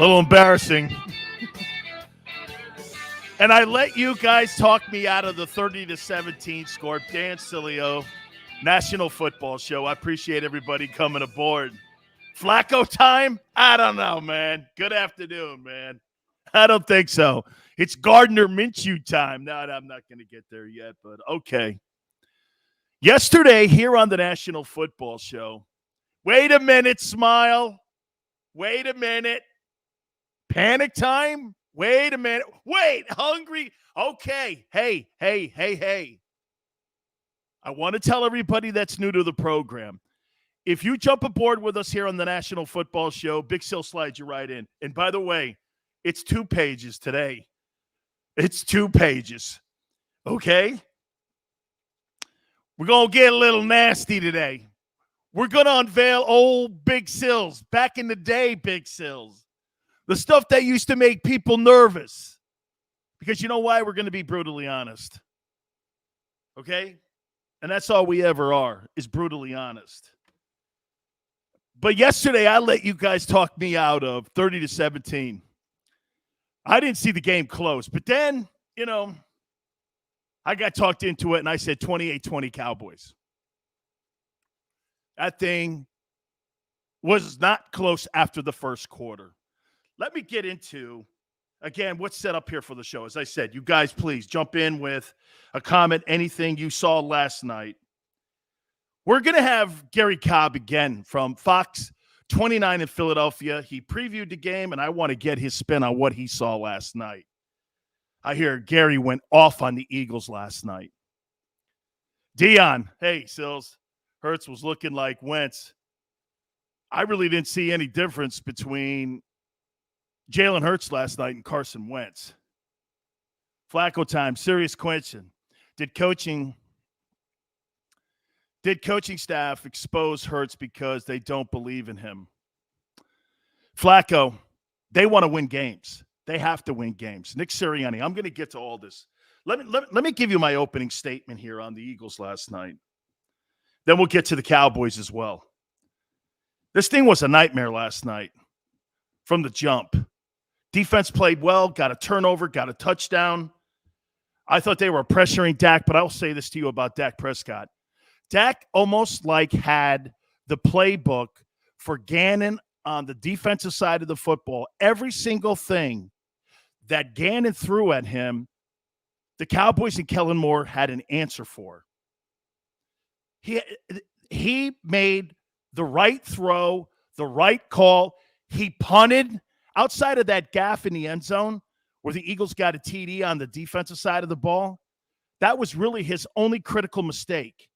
little embarrassing. And I let you guys talk me out of the 30-17 score. Dan Sileo, National Football Show. I appreciate everybody coming aboard. Flacco time? I don't know, man. Good afternoon, man. I don't think so. It's Gardner Minshew time. No, I'm not going to get there yet, but okay. Yesterday here on the National Football Show, wait a minute, Smile. Wait a minute. Panic time? Wait a minute. Wait, hungry? Okay. Hey. I want to tell everybody that's new to the program. If you jump aboard with us here on the National Football Show, Big Sil slides you right in. And by the way, it's 2 pages today. It's 2 pages. Okay? We're going to get a little nasty today. We're going to unveil old Big Sills, back in the day Big Sills. The stuff that used to make people nervous. Because you know why? We're going to be brutally honest. Okay? And that's all we ever are, is brutally honest. But yesterday, I let you guys talk me out of 30-17. I didn't see the game close. But then, I got talked into it, and I said 28-20 Cowboys. That thing was not close after the first quarter. Let me get into, again, what's set up here for the show. As I said, you guys please jump in with a comment, anything you saw last night. We're going to have Garry Cobb again from Fox 29 in Philadelphia. He previewed the game, and I want to get his spin on what he saw last night. I hear Gary went off on the Eagles last night. Dion, hey, Sills, Hurts was looking like Wentz. I really didn't see any difference between Jalen Hurts last night and Carson Wentz. Flacco time, serious question. Did coaching staff expose Hurts because they don't believe in him? Flacco, they want to win games. They have to win games. Nick Sirianni, I'm going to get to all this. Let me give you my opening statement here on the Eagles last night. Then we'll get to the Cowboys as well. This thing was a nightmare last night from the jump. Defense played well, got a turnover, got a touchdown. I thought they were pressuring Dak, but I'll say this to you about Dak Prescott. Dak almost had the playbook for Gannon on the defensive side of the football. Every single thing that Gannon threw at him, the Cowboys and Kellen Moore had an answer for. He made the right throw, the right call. He punted outside of that gaffe in the end zone where the Eagles got a TD on the defensive side of the ball. That was really his only critical mistake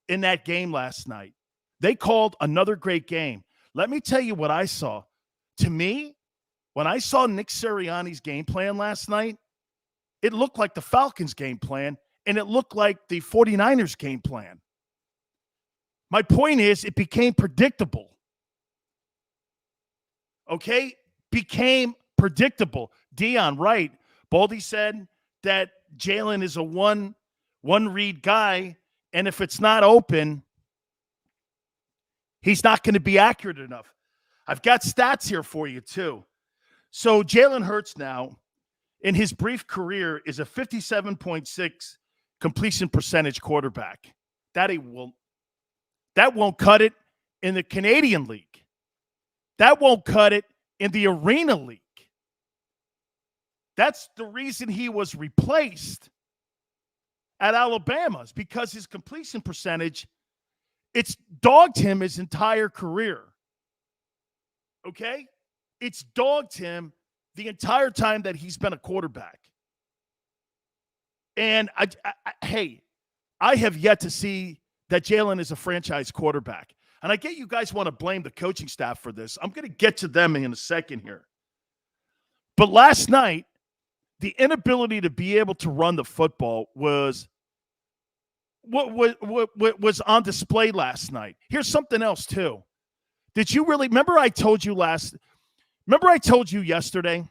in that game last night. They called another great game. Let me tell you what I saw. To me, when I saw Nick Sirianni's game plan last night, it looked like the Falcons' game plan, and it looked like the 49ers' game plan. My point is, it became predictable. Okay? Became predictable. Dion, right. Baldy said that Jalen is a one-read guy, and if it's not open, he's not going to be accurate enough. I've got stats here for you, too. So Jalen Hurts now, in his brief career, is a 57.6 completion percentage quarterback. That won't cut it in the Canadian League. That won't cut it in the Arena League. That's the reason he was replaced at Alabama, is because his completion percentage, it's dogged him his entire career. Okay? It's dogged him the entire time that he's been a quarterback. And I have yet to see that Jalen is a franchise quarterback. And I get you guys want to blame the coaching staff for this. I'm going to get to them in a second here. But last night, the inability to be able to run the football was on display last night. Here's something else, too. Did you really – remember I told you yesterday,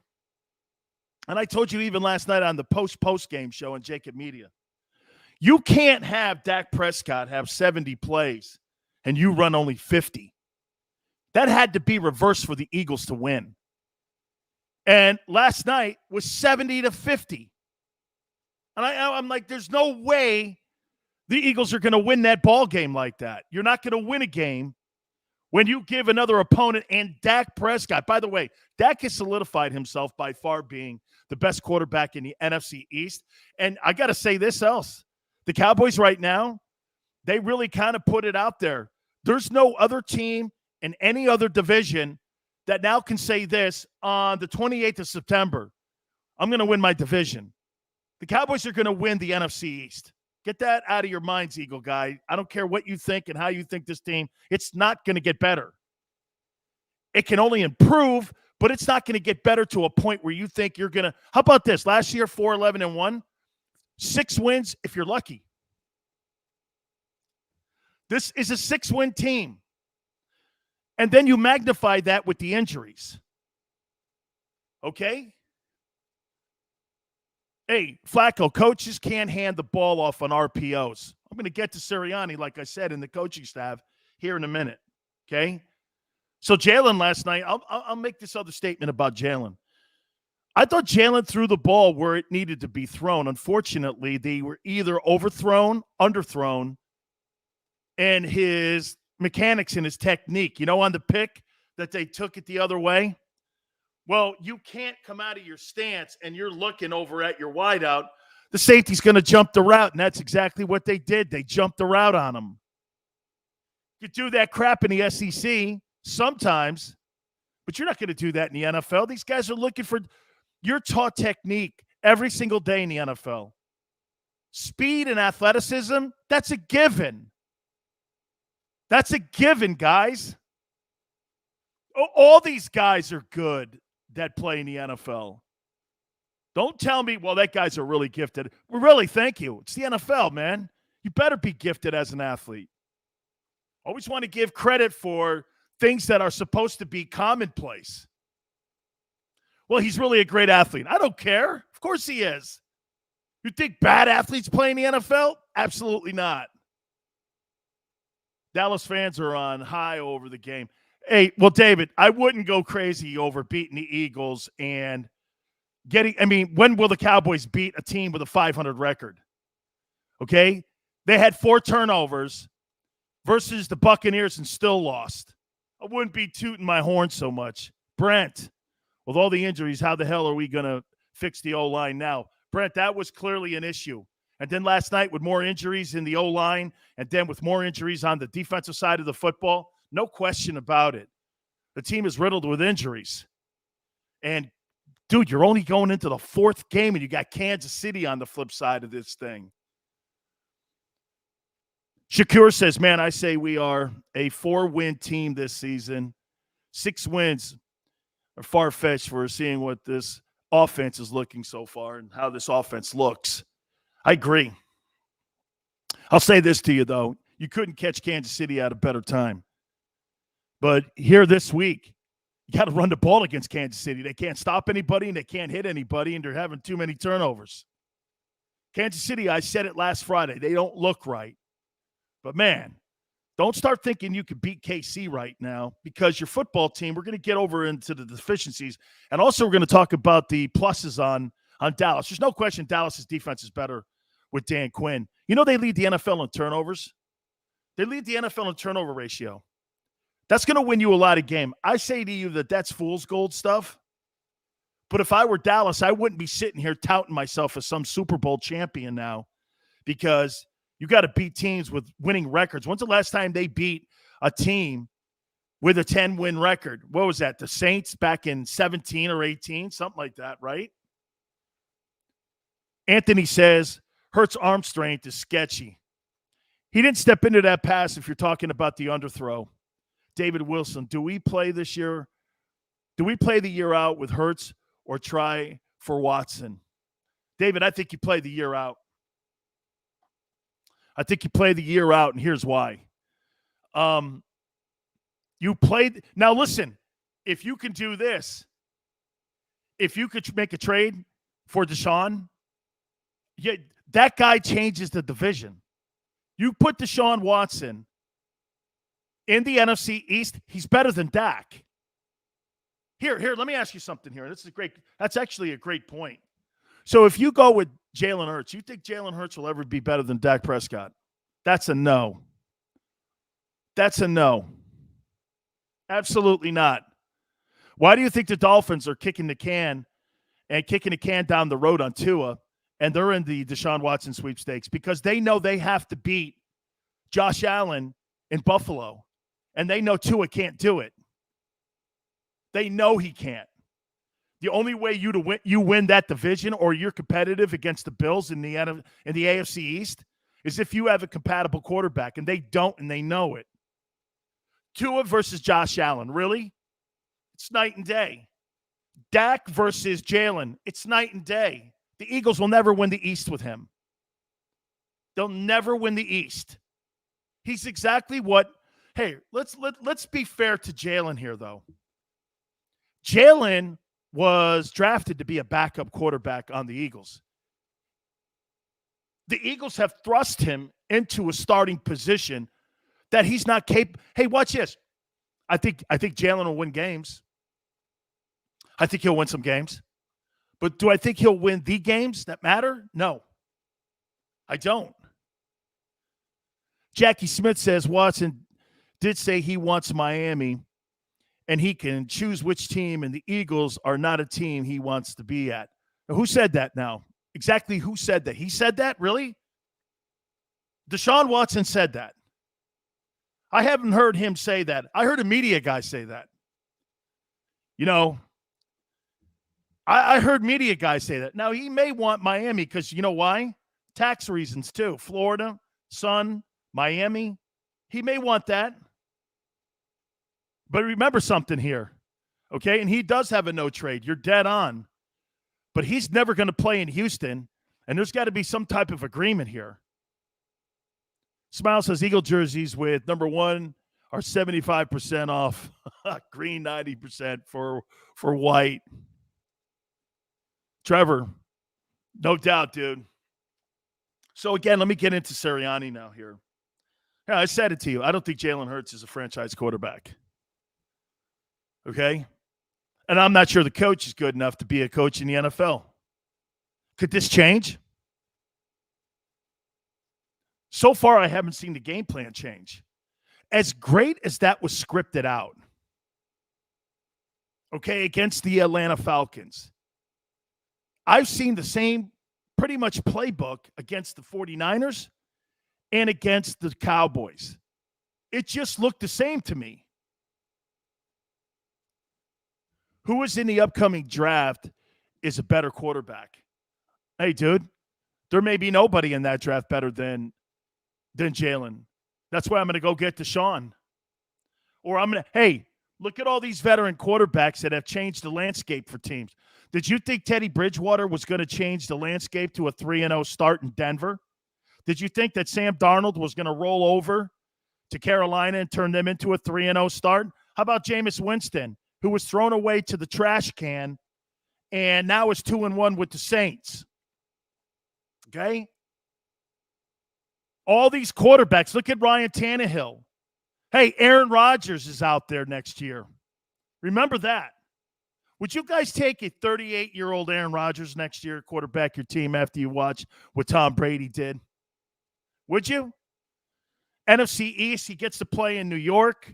and I told you even last night on the post-game show on JAKIB Media, you can't have Dak Prescott have 70 plays and you run only 50. That had to be reversed for the Eagles to win. And last night was 70-50. And I'm like, there's no way the Eagles are going to win that ball game like that. You're not going to win a game when you give another opponent and Dak Prescott. By the way, Dak has solidified himself by far being the best quarterback in the NFC East. And I got to say this else. The Cowboys right now, they really kind of put it out there. There's no other team in any other division that now can say this on the 28th of September, I'm going to win my division. The Cowboys are going to win the NFC East. Get that out of your minds, Eagle guy. I don't care what you think and how you think this team, it's not going to get better. It can only improve, but it's not going to get better to a point where you think you're going to. How about this? Last year, 4-11-1, 6 wins if you're lucky. This is a 6-win team. And then you magnify that with the injuries. Okay? Hey, Flacco, coaches can't hand the ball off on RPOs. I'm going to get to Sirianni, like I said, in the coaching staff here in a minute. Okay? So Jalen last night, I'll make this other statement about Jalen. I thought Jalen threw the ball where it needed to be thrown. Unfortunately, they were either overthrown, underthrown, and his mechanics and his technique. You know, on the pick that they took it the other way? Well, you can't come out of your stance and you're looking over at your wideout. The safety's going to jump the route, and that's exactly what they did. They jumped the route on him. You do that crap in the SEC sometimes, but you're not going to do that in the NFL. These guys are looking for – you're taught technique every single day in the NFL. Speed and athleticism, that's a given. That's a given, guys. All these guys are good that play in the NFL. Don't tell me, well, that guy's are really gifted. Well, really, thank you. It's the NFL, man. You better be gifted as an athlete. Always want to give credit for things that are supposed to be commonplace. Well, he's really a great athlete. I don't care. Of course he is. You think bad athletes play in the NFL? Absolutely not. Dallas fans are on high over the game. Hey, well, David, I wouldn't go crazy over beating the Eagles and getting – I mean, when will the Cowboys beat a team with a 500 record? Okay? They had 4 turnovers versus the Buccaneers and still lost. I wouldn't be tooting my horn so much. Brent, with all the injuries, how the hell are we going to fix the O-line now? Brent, that was clearly an issue. And then last night with more injuries in the O-line and then with more injuries on the defensive side of the football, no question about it. The team is riddled with injuries. And, dude, you're only going into the 4th game and you got Kansas City on the flip side of this thing. Shakur says, man, I say we are a 4-win team this season. 6 wins are far-fetched for seeing what this offense is looking so far and how this offense looks. I agree. I'll say this to you, though. You couldn't catch Kansas City at a better time. But here this week, you got to run the ball against Kansas City. They can't stop anybody, and they can't hit anybody, and they're having too many turnovers. Kansas City, I said it last Friday, they don't look right. But, man, don't start thinking you could beat KC right now because your football team, we're going to get over into the deficiencies. And also we're going to talk about the pluses on Dallas. There's no question Dallas's defense is better with Dan Quinn. You know they lead the NFL in turnovers? They lead the NFL in turnover ratio. That's going to win you a lot of game. I say to you that that's fool's gold stuff. But if I were Dallas, I wouldn't be sitting here touting myself as some Super Bowl champion now because you got to beat teams with winning records. When's the last time they beat a team with a 10-win record? What was that? The Saints back in 17 or 18, something like that, right? Anthony says, Hurts' arm strength is sketchy. He didn't step into that pass if you're talking about the underthrow. David Wilson, do we play this year? Do we play the year out with Hurts or try for Watson? David, I think you play the year out. I think you play the year out, and here's why. You played – now, listen, if you can do this, if you could make a trade for Deshaun, that guy changes the division. You put Deshaun Watson in the NFC East, he's better than Dak. Here, let me ask you something here. That's actually a great point. So if you go with Jalen Hurts, you think Jalen Hurts will ever be better than Dak Prescott? That's a no. That's a no. Absolutely not. Why do you think the Dolphins are kicking the can down the road on Tua, and they're in the Deshaun Watson sweepstakes? Because they know they have to beat Josh Allen in Buffalo, and they know Tua can't do it. They know he can't. The only way you win that division, or you're competitive against the Bills in the AFC East, is if you have a compatible quarterback, and they don't, and they know it. Tua versus Josh Allen, really? It's night and day. Dak versus Jalen, it's night and day. The Eagles will never win the East with him. They'll never win the East. He's exactly what. Hey, let's be fair to Jalen here, though. Jalen was drafted to be a backup quarterback on the Eagles. The Eagles have thrust him into a starting position that he's not capable. Hey, watch this. I think Jalen will win games. I think he'll win some games. But do I think he'll win the games that matter? No. I don't. Jackie Smith says Watson did say he wants Miami, and he can choose which team, and the Eagles are not a team he wants to be at. Now, who said that now? Exactly who said that? He said that? Really? Deshaun Watson said that. I haven't heard him say that. I heard a media guy say that. You know, I heard media guys say that. Now, he may want Miami because you know why? Tax reasons, too. Florida, Sun, Miami. He may want that. But remember something here, okay? And he does have a no trade. You're dead on. But he's never going to play in Houston, and there's got to be some type of agreement here. Smile says Eagle jerseys with number 1 are 75% off. Green 90% for white. Trevor, no doubt, dude. So, again, let me get into Sirianni now here. Yeah, I said it to you. I don't think Jalen Hurts is a franchise quarterback. Okay? And I'm not sure the coach is good enough to be a coach in the NFL. Could this change? So far, I haven't seen the game plan change. As great as that was scripted out, okay, against the Atlanta Falcons, I've seen the same pretty much playbook against the 49ers and against the Cowboys. It just looked the same to me. Who is in the upcoming draft is a better quarterback? Hey, dude, there may be nobody in that draft better than Jalen. That's why I'm going to go get Deshaun. Or hey, look at all these veteran quarterbacks that have changed the landscape for teams. Did you think Teddy Bridgewater was going to change the landscape to a 3-0 start in Denver? Did you think that Sam Darnold was going to roll over to Carolina and turn them into a 3-0 start? How about Jameis Winston, who was thrown away to the trash can and now is 2-1 with the Saints? Okay? All these quarterbacks. Look at Ryan Tannehill. Hey, Aaron Rodgers is out there next year. Remember that. Would you guys take a 38-year-old Aaron Rodgers next year, quarterback your team after you watch what Tom Brady did? Would you? NFC East, he gets to play in New York.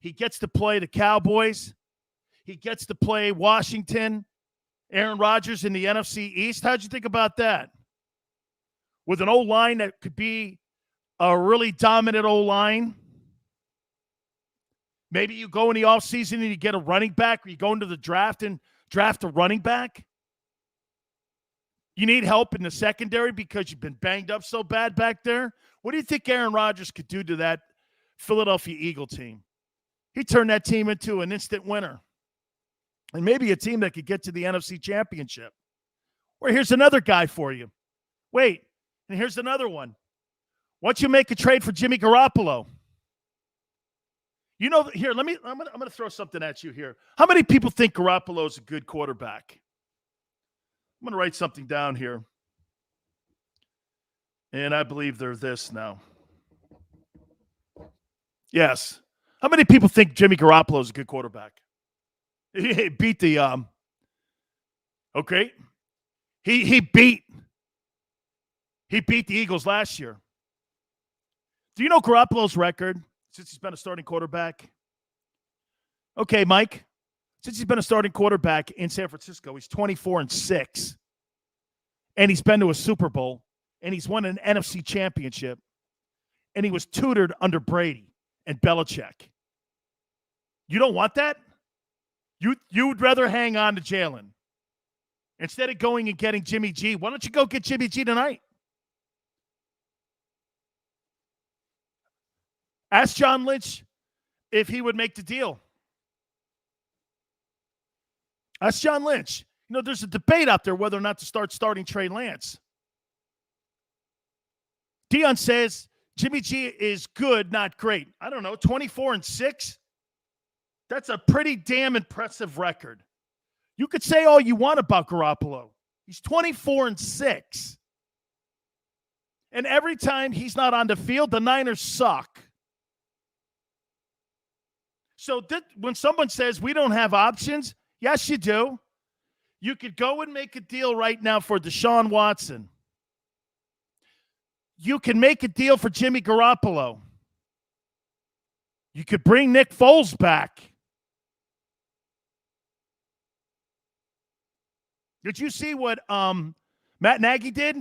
He gets to play the Cowboys. He gets to play Washington. Aaron Rodgers in the NFC East. How'd you think about that? With an O-line that could be a really dominant O-line. Maybe you go in the offseason and you get a running back, or you go into the draft and draft a running back. You need help in the secondary because you've been banged up so bad back there. What do you think Aaron Rodgers could do to that Philadelphia Eagle team? He turned that team into an instant winner. And maybe a team that could get to the NFC Championship. Or here's another guy for you. Wait, and here's another one. Why don't you make a trade for Jimmy Garoppolo? You know, here, I'm going to throw something at you here. How many people think Garoppolo's a good quarterback? I'm going to write something down here. And I believe they're this now. Yes. How many people think Jimmy Garoppolo's a good quarterback? He beat the okay. He beat the Eagles last year. Do you know Garoppolo's record since he's been a starting quarterback? Okay, Mike. Since he's been a starting quarterback in San Francisco, he's 24-6. And he's been to a Super Bowl, and he's won an NFC championship, and he was tutored under Brady and Belichick. You don't want that? You would rather hang on to Jalen. Instead of going and getting Jimmy G, why don't you go get Jimmy G tonight? Ask John Lynch if he would make the deal. Ask John Lynch. You know, there's a debate out there whether or not to starting Trey Lance. Dion says Jimmy G is good, not great. I don't know, 24-6? That's a pretty damn impressive record. You could say all you want about Garoppolo. He's 24-6. And every time he's not on the field, the Niners suck. So when someone says we don't have options, yes, you do. You could go and make a deal right now for Deshaun Watson. You can make a deal for Jimmy Garoppolo. You could bring Nick Foles back. Did you see what Matt Nagy did?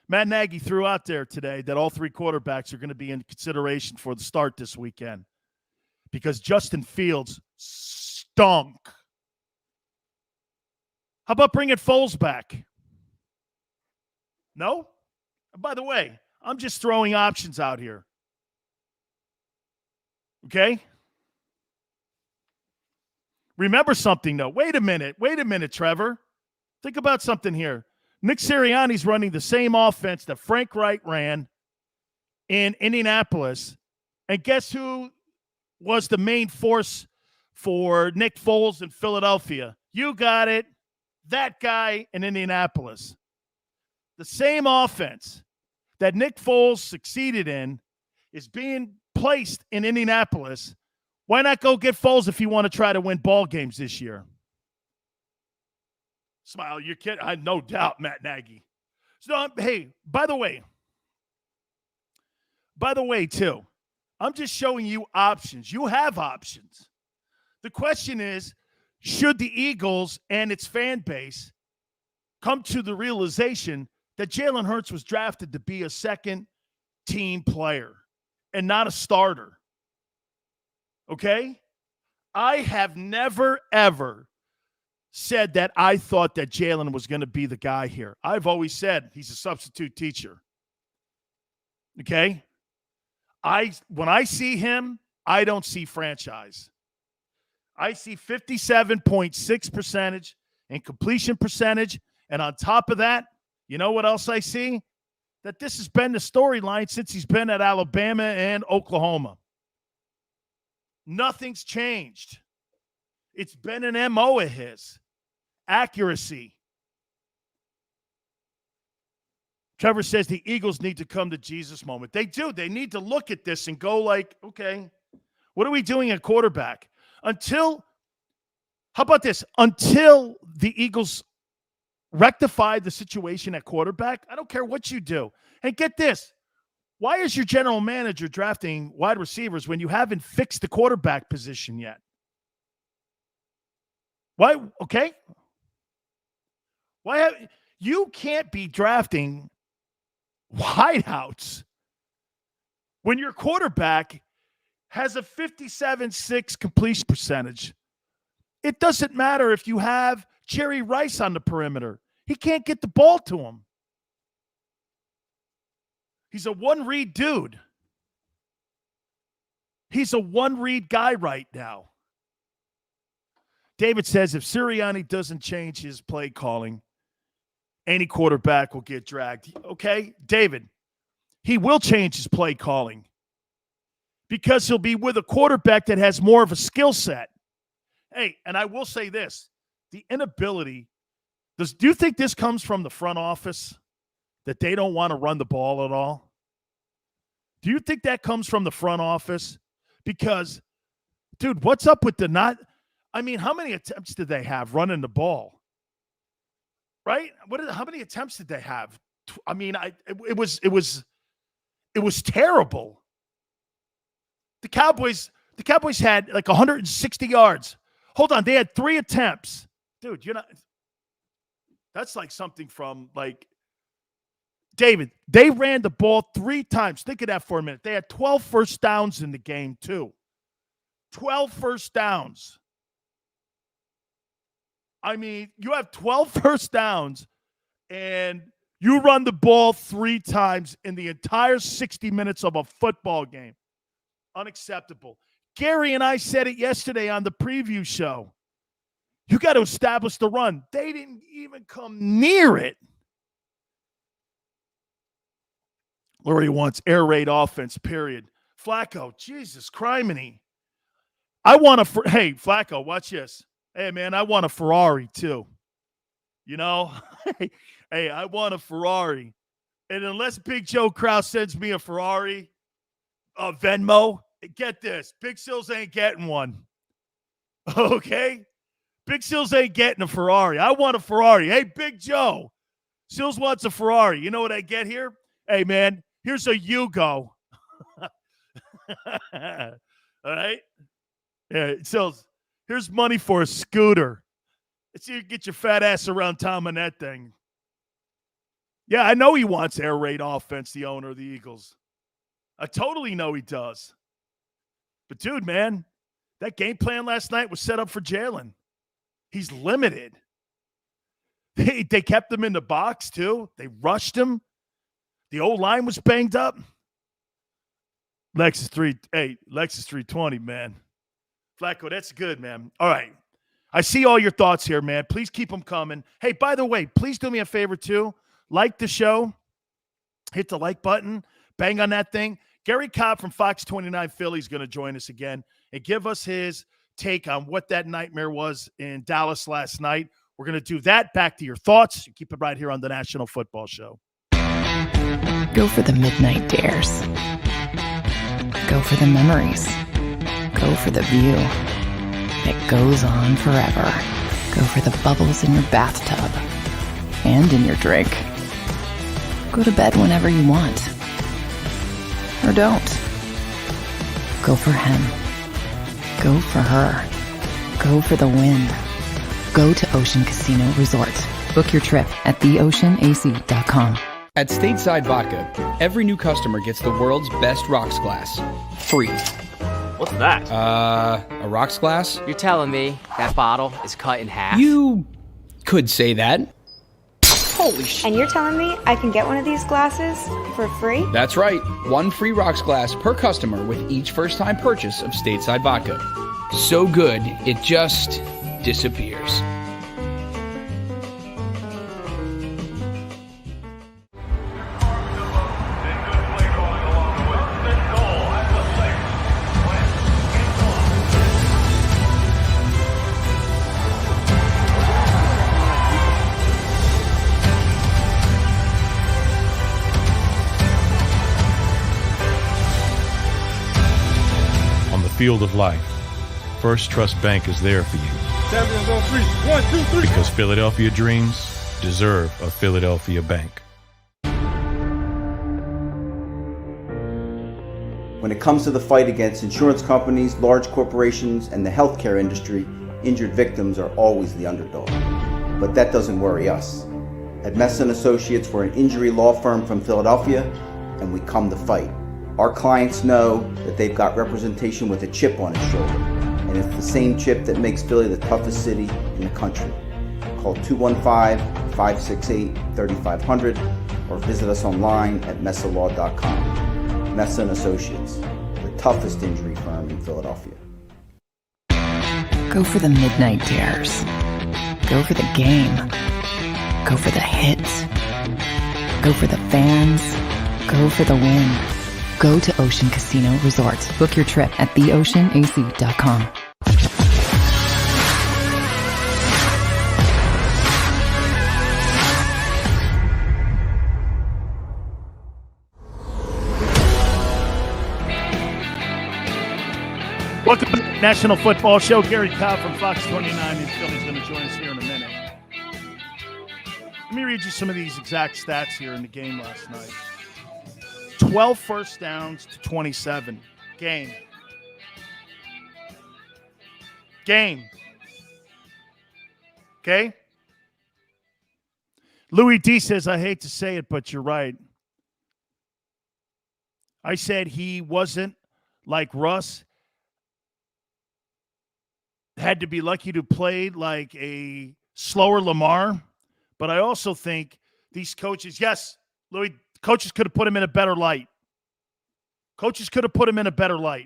Matt Nagy threw out there today that all three quarterbacks are going to be in consideration for the start this weekend because Justin Fields stunk. How about bringing Foles back? No? By the way, I'm just throwing options out here. Okay? Remember something, though. Wait a minute, Trevor. Think about something here. Nick Sirianni's running the same offense that Frank Wright ran in Indianapolis. And guess who was the main force for Nick Foles in Philadelphia? You got it. That guy in Indianapolis. The same offense that Nick Foles succeeded in is being placed in Indianapolis. Why not go get Foles if you want to try to win ball games this year? Smile, you're kidding. I no doubt, Matt Nagy. So, hey, by the way, too, I'm just showing you options. You have options. The question is, should the Eagles and its fan base come to the realization that Jalen Hurts was drafted to be a second-team player and not a starter? Okay? I have never, ever said that I thought that Jalen was going to be the guy here. I've always said he's a substitute teacher. Okay? When I see him, I don't see franchise. I see 57.6% in completion percentage. And on top of that, you know what else I see? That this has been the storyline since he's been at Alabama and Oklahoma. Nothing's changed. It's been an MO of his. Accuracy. Trevor says the Eagles need to come to Jesus moment. They do. They need to look at this and go like, okay, what are we doing at quarterback? How about this? Until the Eagles rectify the situation at quarterback, I don't care what you do. And get this. Why is your general manager drafting wide receivers when you haven't fixed the quarterback position yet? Why? Okay. You can't be drafting wideouts when your quarterback has a 57.6 completion percentage. It doesn't matter if you have Jerry Rice on the perimeter. He can't get the ball to him. He's a one-read dude. He's a one-read guy right now. David says if Sirianni doesn't change his play calling, any quarterback will get dragged. Okay, David, he will change his play calling because he'll be with a quarterback that has more of a skill set. Hey, and I will say this, the inability, do you think this comes from the front office, that they don't want to run the ball at all? Do you think that comes from the front office? Because, dude, what's up with the not I mean, how many attempts did they have running the ball? Right? How many attempts did they have? I mean, it was terrible. The Cowboys had like 160 yards. Hold on, they had 3 attempts. Dude, that's like something from like David. They ran the ball 3 times. Think of that for a minute. They had 12 first downs in the game, too. 12 first downs. I mean, you have 12 first downs, and you run the ball 3 times in the entire 60 minutes of a football game. Unacceptable. Gary and I said it yesterday on the preview show. You got to establish the run. They didn't even come near it. Lurie wants air raid offense, period. Flacco, Jesus criminy. Hey, Flacco, watch this. Hey, man, I want a Ferrari, too. You know? Hey, I want a Ferrari. And unless Big Joe Kraus sends me a Ferrari, Venmo, get this. Big Sills ain't getting one. Okay? Big Sills ain't getting a Ferrari. I want a Ferrari. Hey, Big Joe. Sills wants a Ferrari. You know what I get here? Hey, man, here's a Yugo. All right? Yeah, Sills. Here's money for a scooter. Let's see you get your fat ass around town on that thing. Yeah, I know he wants air raid offense, the owner of the Eagles. I totally know he does. But, dude, man, that game plan last night was set up for Jalen. He's limited. They kept him in the box, too. They rushed him. The old line was banged up. Lexus 320, man. Flacco, that's good, man. All right. I see all your thoughts here, man. Please keep them coming. Hey, by the way, please do me a favor, too. Like the show. Hit the like button. Bang on that thing. Garry Cobb from Fox 29 Philly is going to join us again and give us his take on what that nightmare was in Dallas last night. We're going to do that. Back to your thoughts. Keep it right here on the National Football Show. Go for the midnight dares. Go for the memories. Go for the view that goes on forever. Go for the bubbles in your bathtub and in your drink. Go to bed whenever you want. Or don't. Go for him. Go for her. Go for the win. Go to Ocean Casino Resort. Book your trip at theoceanac.com. At Stateside Vodka, every new customer gets the world's best rocks glass. Free. What's that? A rocks glass? You're telling me that bottle is cut in half? You could say that. Holy shit. And you're telling me I can get one of these glasses for free? That's right. 1 free rocks glass per customer with each first-time purchase of Stateside Vodka. So good, it just disappears. Field of life, First Trust Bank is there for you. Champions on 3. 1, 2, 3. Because Philadelphia dreams deserve a Philadelphia bank. When it comes to the fight against insurance companies, large corporations, and the healthcare industry, injured victims are always the underdog. But that doesn't worry us. At Messa & Associates, we're an injury law firm from Philadelphia, and we come to fight. Our clients know that they've got representation with a chip on its shoulder, and it's the same chip that makes Philly the toughest city in the country. Call 215-568-3500 or visit us online at messalaw.com. Messa & Associates, the toughest injury firm in Philadelphia. Go for the midnight dares. Go for the game. Go for the hits. Go for the fans. Go for the win. Go to Ocean Casino Resort. Book your trip at theoceanac.com. Welcome National Football Show. Garry Cobb from Fox 29 in Philly is going to join us here in a minute. Let me read you some of these exact stats here in the game last night. 12 first downs to 27. Game. Okay? Louis D says, I hate to say it, but you're right. I said he wasn't like Russ. Had to be lucky to play like a slower Lamar. But I also think these coaches, yes, Louis, coaches could have put him in a better light.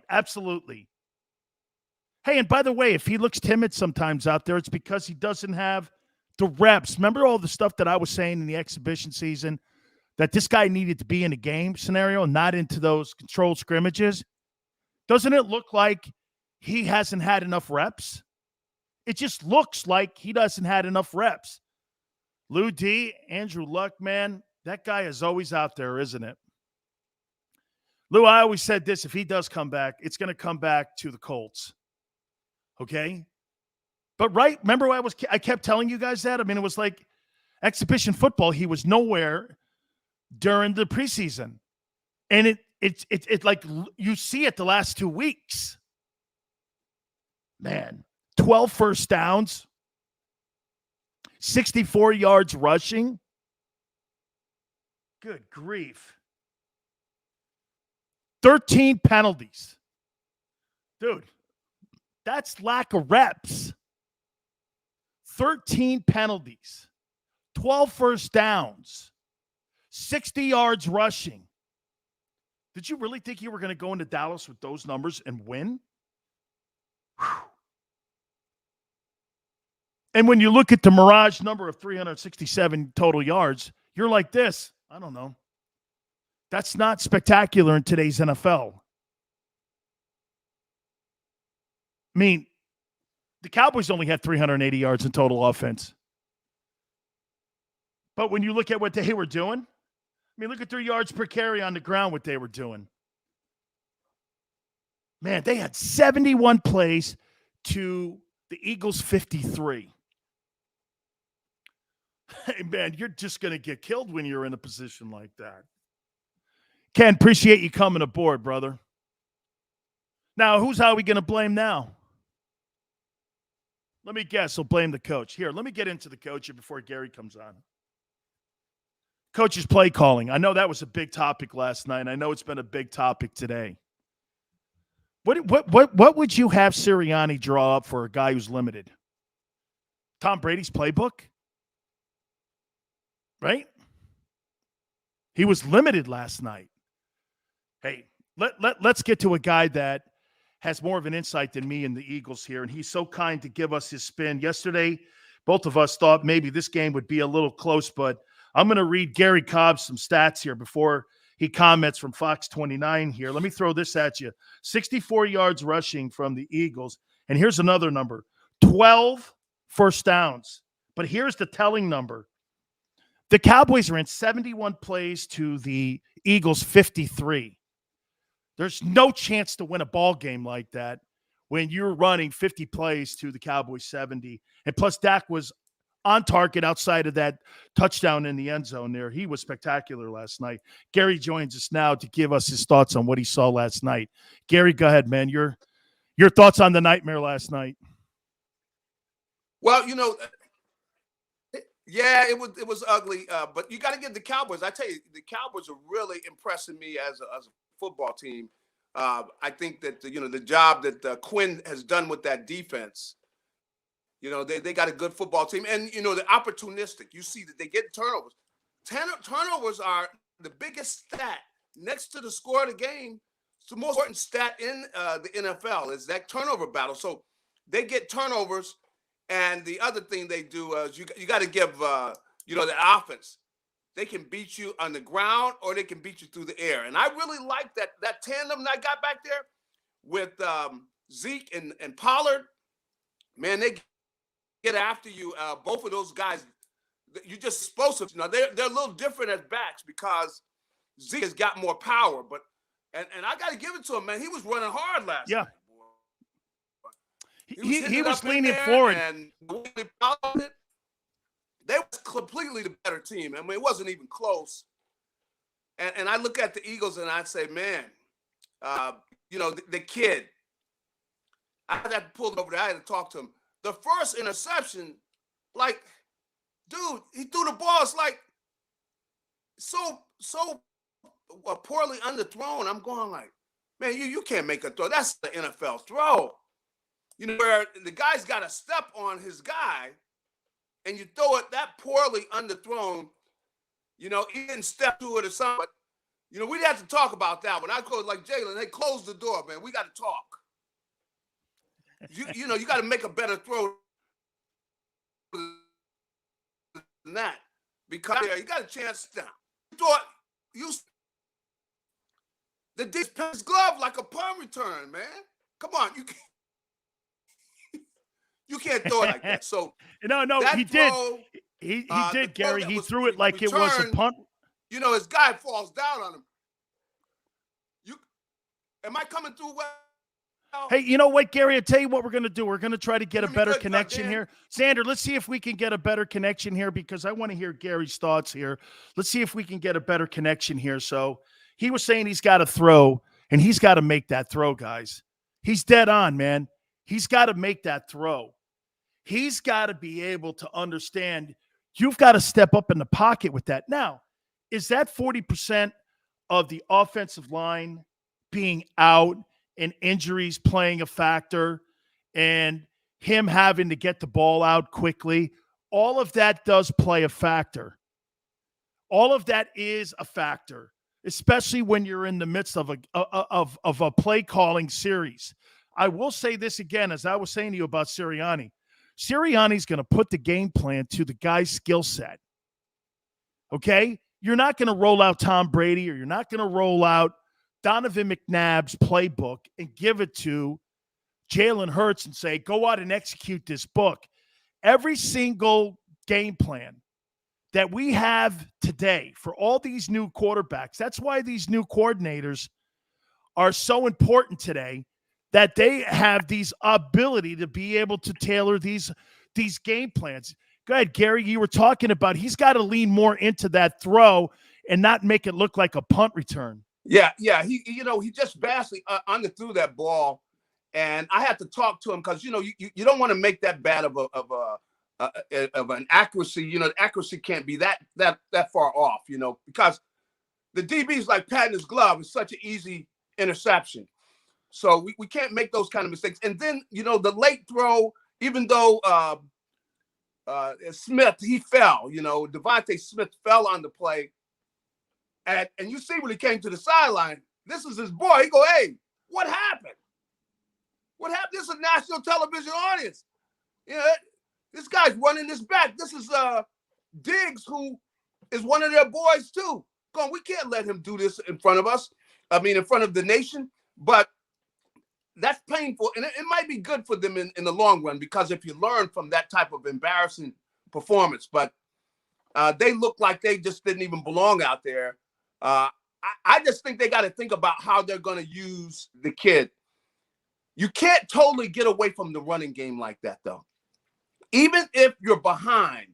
Absolutely. Hey, and by the way, if he looks timid sometimes out there, it's because he doesn't have the reps. Remember all the stuff that I was saying in the exhibition season, that this guy needed to be in a game scenario, not into those controlled scrimmages? Doesn't it look like he hasn't had enough reps? It just looks like he doesn't had enough reps. Lou D, Andrew Luck, man, that guy is always out there, isn't it? Lou, I always said this, if he does come back, it's going to come back to the Colts. Okay? But right, remember I kept telling you guys that? I mean, it was like exhibition football. He was nowhere during the preseason. And it like you see it the last 2 weeks. Man, 12 first downs, 64 yards rushing. Good grief. 13 penalties. Dude, that's lack of reps. 13 penalties, 12 first downs, 60 yards rushing. Did you really think you were going to go into Dallas with those numbers and win? Whew. And when you look at the Mirage number of 367 total yards, you're like this. I don't know. That's not spectacular in today's NFL. I mean, the Cowboys only had 380 yards in total offense. But when you look at what they were doing, I mean, look at their yards per carry on the ground, what they were doing. Man, they had 71 plays to the Eagles' 53. Hey, man, you're just going to get killed when you're in a position like that. Ken, appreciate you coming aboard, brother. Now, who's Howie going to blame now? Let me guess. He'll blame the coach. Here, let me get into the coach here before Garry comes on. Coach's play calling. I know that was a big topic last night. I know it's been a big topic today. What would you have Sirianni draw up for a guy who's limited? Tom Brady's playbook? Right? He was limited last night. Hey, let's get to a guy that has more of an insight than me and the Eagles here, and he's so kind to give us his spin. Yesterday, both of us thought maybe this game would be a little close, but I'm going to read Garry Cobb some stats here before he comments from Fox 29 here. Let me throw this at you. 64 yards rushing from the Eagles, and here's another number, 12 first downs. But here's the telling number. The Cowboys are in 71 plays to the Eagles' 53. There's no chance to win a ball game like that when you're running 50 plays to the Cowboys 70. And plus, Dak was on target outside of that touchdown in the end zone there. He was spectacular last night. Garry joins us now to give us his thoughts on what he saw last night. Garry, go ahead, man. Your thoughts on the nightmare last night. Well, yeah, it was ugly, but you got to give the Cowboys. I tell you, the Cowboys are really impressing me as a football team. I think that the job that Quinn has done with that defense. They got a good football team, and they're opportunistic. You see that they get turnovers. Turnovers are the biggest stat next to the score of the game. It's the most important stat in the NFL is that turnover battle. So they get turnovers. And the other thing they do is you got to give, the offense. They can beat you on the ground or they can beat you through the air. And I really like that tandem that I got back there with Zeke and Pollard. Man, they get after you. Both of those guys, you're just explosive. They're a little different as backs because Zeke has got more power. But and I got to give it to him, man. He was running hard last night. He was up in leaning there, forward. and they was completely the better team. I mean, it wasn't even close. And I look at the Eagles and I say, man, you know, the kid, I had to pull it over there. I had to talk to him. The first interception, like, dude, he threw the ball. It's like so poorly underthrown. I'm going like, man, you can't make a throw. That's the NFL throw. You know, where the guy's got to step on his guy, and you throw it that poorly underthrown. You know, he didn't step to it or something. But, you know, we'd have to talk about that. When I go like Jalen, they close the door, man. We got to talk. You know, you got to make a better throw than that, because you got a chance down. The defense glove like a punt return, man. Come on, you can't throw it like that. So no, he did. He did, Gary. He threw it like it was a punt. You know, his guy falls down on him. Am I coming through well? Hey, you know what, Gary? I'll tell you what we're going to do. We're going to try to get a better connection here. Xander, let's see if we can get a better connection here, because I want to hear Gary's thoughts here. Let's see if we can get a better connection here. So he was saying he's got to throw, and he's got to make that throw, guys. He's dead on, man. He's got to make that throw. He's got to be able to understand you've got to step up in the pocket with that. Now, is that 40% of the offensive line being out and injuries playing a factor and him having to get the ball out quickly? All of that does play a factor. All of that is a factor, especially when you're in the midst of a play calling series. I will say this again, as I was saying to you about Sirianni. Sirianni's going to put the game plan to the guy's skill set. Okay? You're not going to roll out Tom Brady, or you're not going to roll out Donovan McNabb's playbook and give it to Jalen Hurts and say, go out and execute this book. Every single game plan that we have today for all these new quarterbacks, that's why these new coordinators are so important today, that they have these ability to be able to tailor these game plans. Go ahead, Gary. You were talking about he's got to lean more into that throw and not make it look like a punt return. Yeah. He just vastly underthrew that ball, and I had to talk to him because you don't want to make that bad of an accuracy. You know, the accuracy can't be that far off. You know, because the DB's like patting his glove. It's such an easy interception, so we can't make those kind of mistakes. And then the late throw, even though Smith, he fell. Devontae Smith fell on the play. And you see when he came to the sideline, this is his boy. He go, hey, what happened? What happened? This is a national television audience. This guy's running this back. This is Diggs, who is one of their boys too. Going, we can't let him do this in front of us. I mean, in front of the nation. But that's painful. And it might be good for them in the long run, because if you learn from that type of embarrassing performance. But they look like they just didn't even belong out there. I just think they got to think about how they're going to use the kid. You can't totally get away from the running game like that, though. Even if you're behind,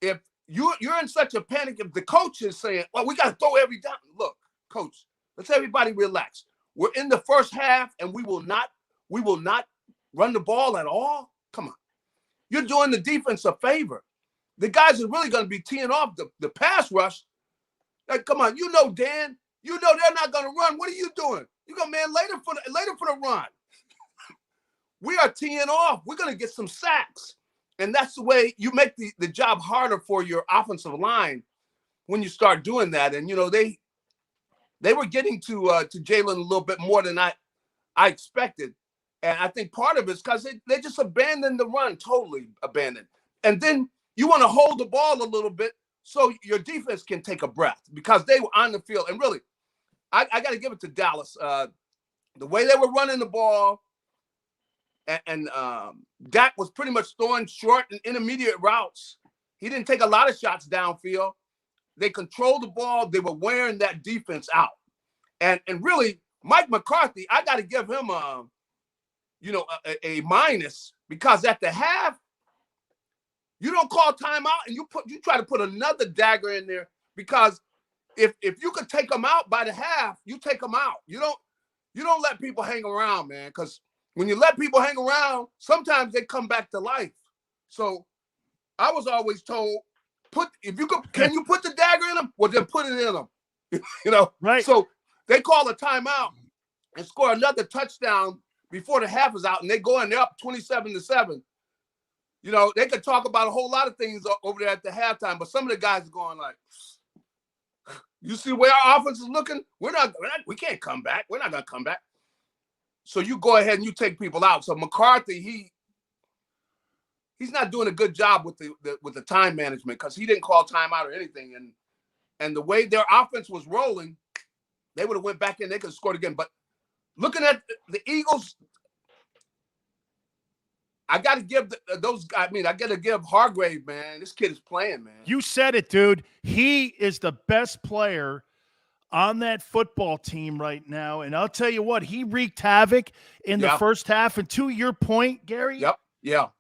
if you're in such a panic, if the coach is saying, well, we got to throw every down. Look, coach, let's everybody relax. We're in the first half, and we will not run the ball at all. Come on. You're doing the defense a favor. The guys are really going to be teeing off the pass rush. Like, come on, Dan, they're not going to run. What are you doing? You go, man, later for the run. We are teeing off. We're going to get some sacks. And that's the way you make the job harder for your offensive line when you start doing that. And, they were getting to Jalen a little bit more than I expected. And I think part of it is because they just abandoned the run, totally abandoned. And then you want to hold the ball a little bit so your defense can take a breath, because they were on the field. And really, I got to give it to Dallas. The way they were running the ball, and Dak was pretty much throwing short and intermediate routes. He didn't take a lot of shots downfield. They controlled the ball. They were wearing that defense out. And really, Mike McCarthy, I got to give him a minus, because at the half, you don't call timeout and you try to put another dagger in there, because if you could take them out by the half, you take them out. You don't let people hang around, man, because when you let people hang around, sometimes they come back to life. So I was always told, can you put the dagger in them? Well, then put it in them. Right. So they call a timeout and score another touchdown before the half is out, and they go in, they're up 27-7. They could talk about a whole lot of things over there at the halftime, but some of the guys are going like, you see where our offense is looking? We can't come back. We're not going to come back. So you go ahead and you take people out. So McCarthy, he's not doing a good job with the time management, because he didn't call timeout or anything. And the way their offense was rolling, they would have went back in. They could have scored again. But looking at the Eagles, I got to give I got to give Hargrave, man. This kid is playing, man. You said it, dude. He is the best player on that football team right now. And I'll tell you what, he wreaked havoc in the first half. And to your point, Gary,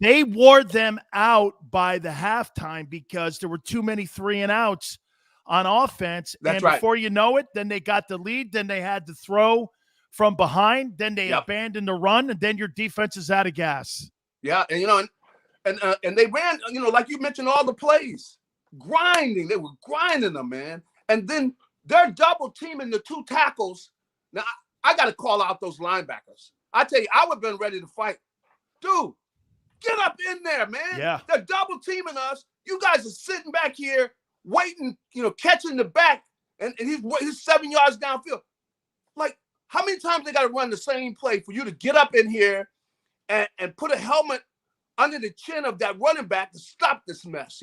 they wore them out by the halftime because there were too many 3-and-outs on offense. That's and before you know it, then they got the lead. Then they had to throw from behind. Then they abandoned the run. And then your defense is out of gas. Yeah, and they ran, like you mentioned, all the plays, grinding. They were grinding them, man. And then they're double teaming the two tackles. Now, I got to call out those linebackers. I tell you, I would have been ready to fight. Dude, get up in there, man. Yeah. They're double teaming us. You guys are sitting back here waiting, catching the back, and he's 7 yards downfield. Like, how many times they got to run the same play for you to get up in here and put a helmet under the chin of that running back to stop this mess,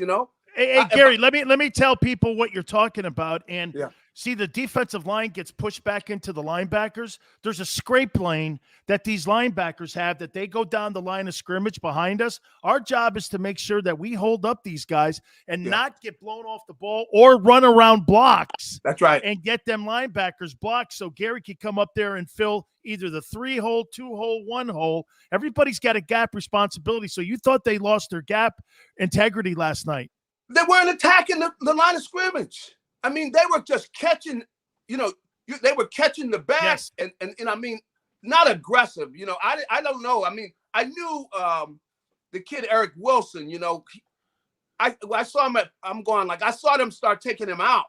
Hey, Gary, let me tell people what you're talking about. And see, the defensive line gets pushed back into the linebackers. There's a scrape lane that these linebackers have that they go down the line of scrimmage behind us. Our job is to make sure that we hold up these guys and not get blown off the ball or run around blocks. That's right. And get them linebackers blocked so Gary can come up there and fill either the 3-hole, 2-hole, 1-hole. Everybody's got a gap responsibility. So you thought they lost their gap integrity last night. They weren't attacking the line of scrimmage. I mean, they were just catching, they were catching the back and I mean, not aggressive. I don't know. I mean, I knew the kid Eric Wilson, I saw him I saw them start taking him out.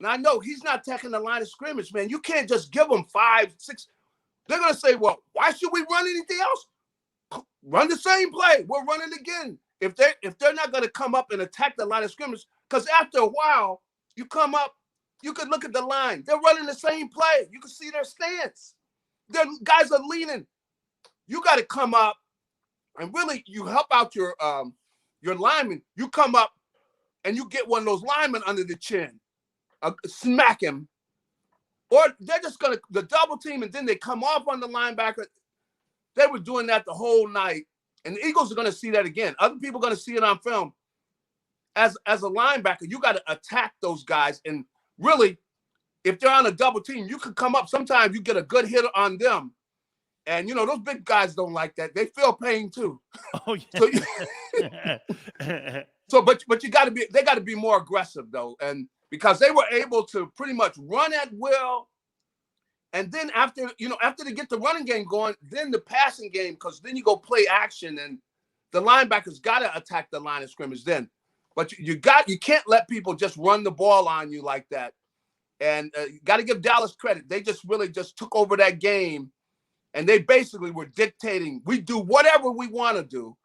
And I know he's not taking the line of scrimmage, man. You can't just give them 5, 6. They're going to say, well, why should we run anything else? Run the same play. We'll run it again. If they're not going to come up and attack the line of scrimmage, because after a while, you come up, you could look at the line. They're running the same play. You can see their stance. Their guys are leaning. You got to come up and really you help out your lineman. You come up and you get one of those linemen under the chin, smack him, or they're just going to the double team and then they come off on the linebacker. They were doing that the whole night. And the Eagles are going to see that again. Other people are going to see it on film. As a linebacker, you got to attack those guys. And really, if they're on a double team, you can come up. Sometimes you get a good hit on them. And, those big guys don't like that. They feel pain too. Oh, yeah. But they got to be more aggressive though. And because they were able to pretty much run at will. And then after they get the running game going, then the passing game, because then you go play action and the linebackers got to attack the line of scrimmage then. But you can't let people just run the ball on you like that. And you got to give Dallas credit. They just really just took over that game and they basically were dictating, we do whatever we want to do.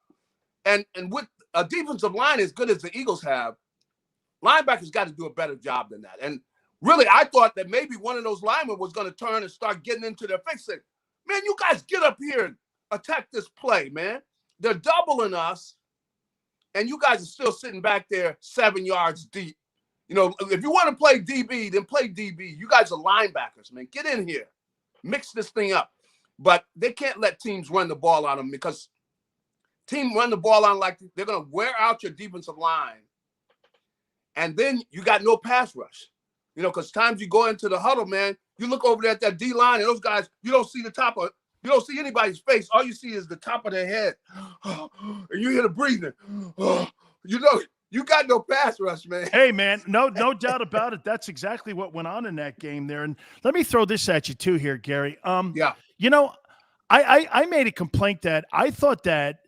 And with a defensive line as good as the Eagles have, linebackers got to do a better job than that. And really, I thought that maybe one of those linemen was going to turn and start getting into their face. Say, man, you guys get up here and attack this play, man. They're doubling us, and you guys are still sitting back there 7 yards deep. If you want to play DB, then play DB. You guys are linebackers, man. Get in here. Mix this thing up. But they can't let teams run the ball on them because team run the ball on like they're going to wear out your defensive line. And then you got no pass rush. Because times you go into the huddle, man, you look over there at that D line and those guys, you don't see the top of You don't see anybody's face. All you see is the top of their head. And you hear the breathing. You know, you got no pass rush, man. Hey, man, no doubt about it. That's exactly what went on in that game there. And let me throw this at you too here, Gary. Yeah. You know, I made a complaint that I thought that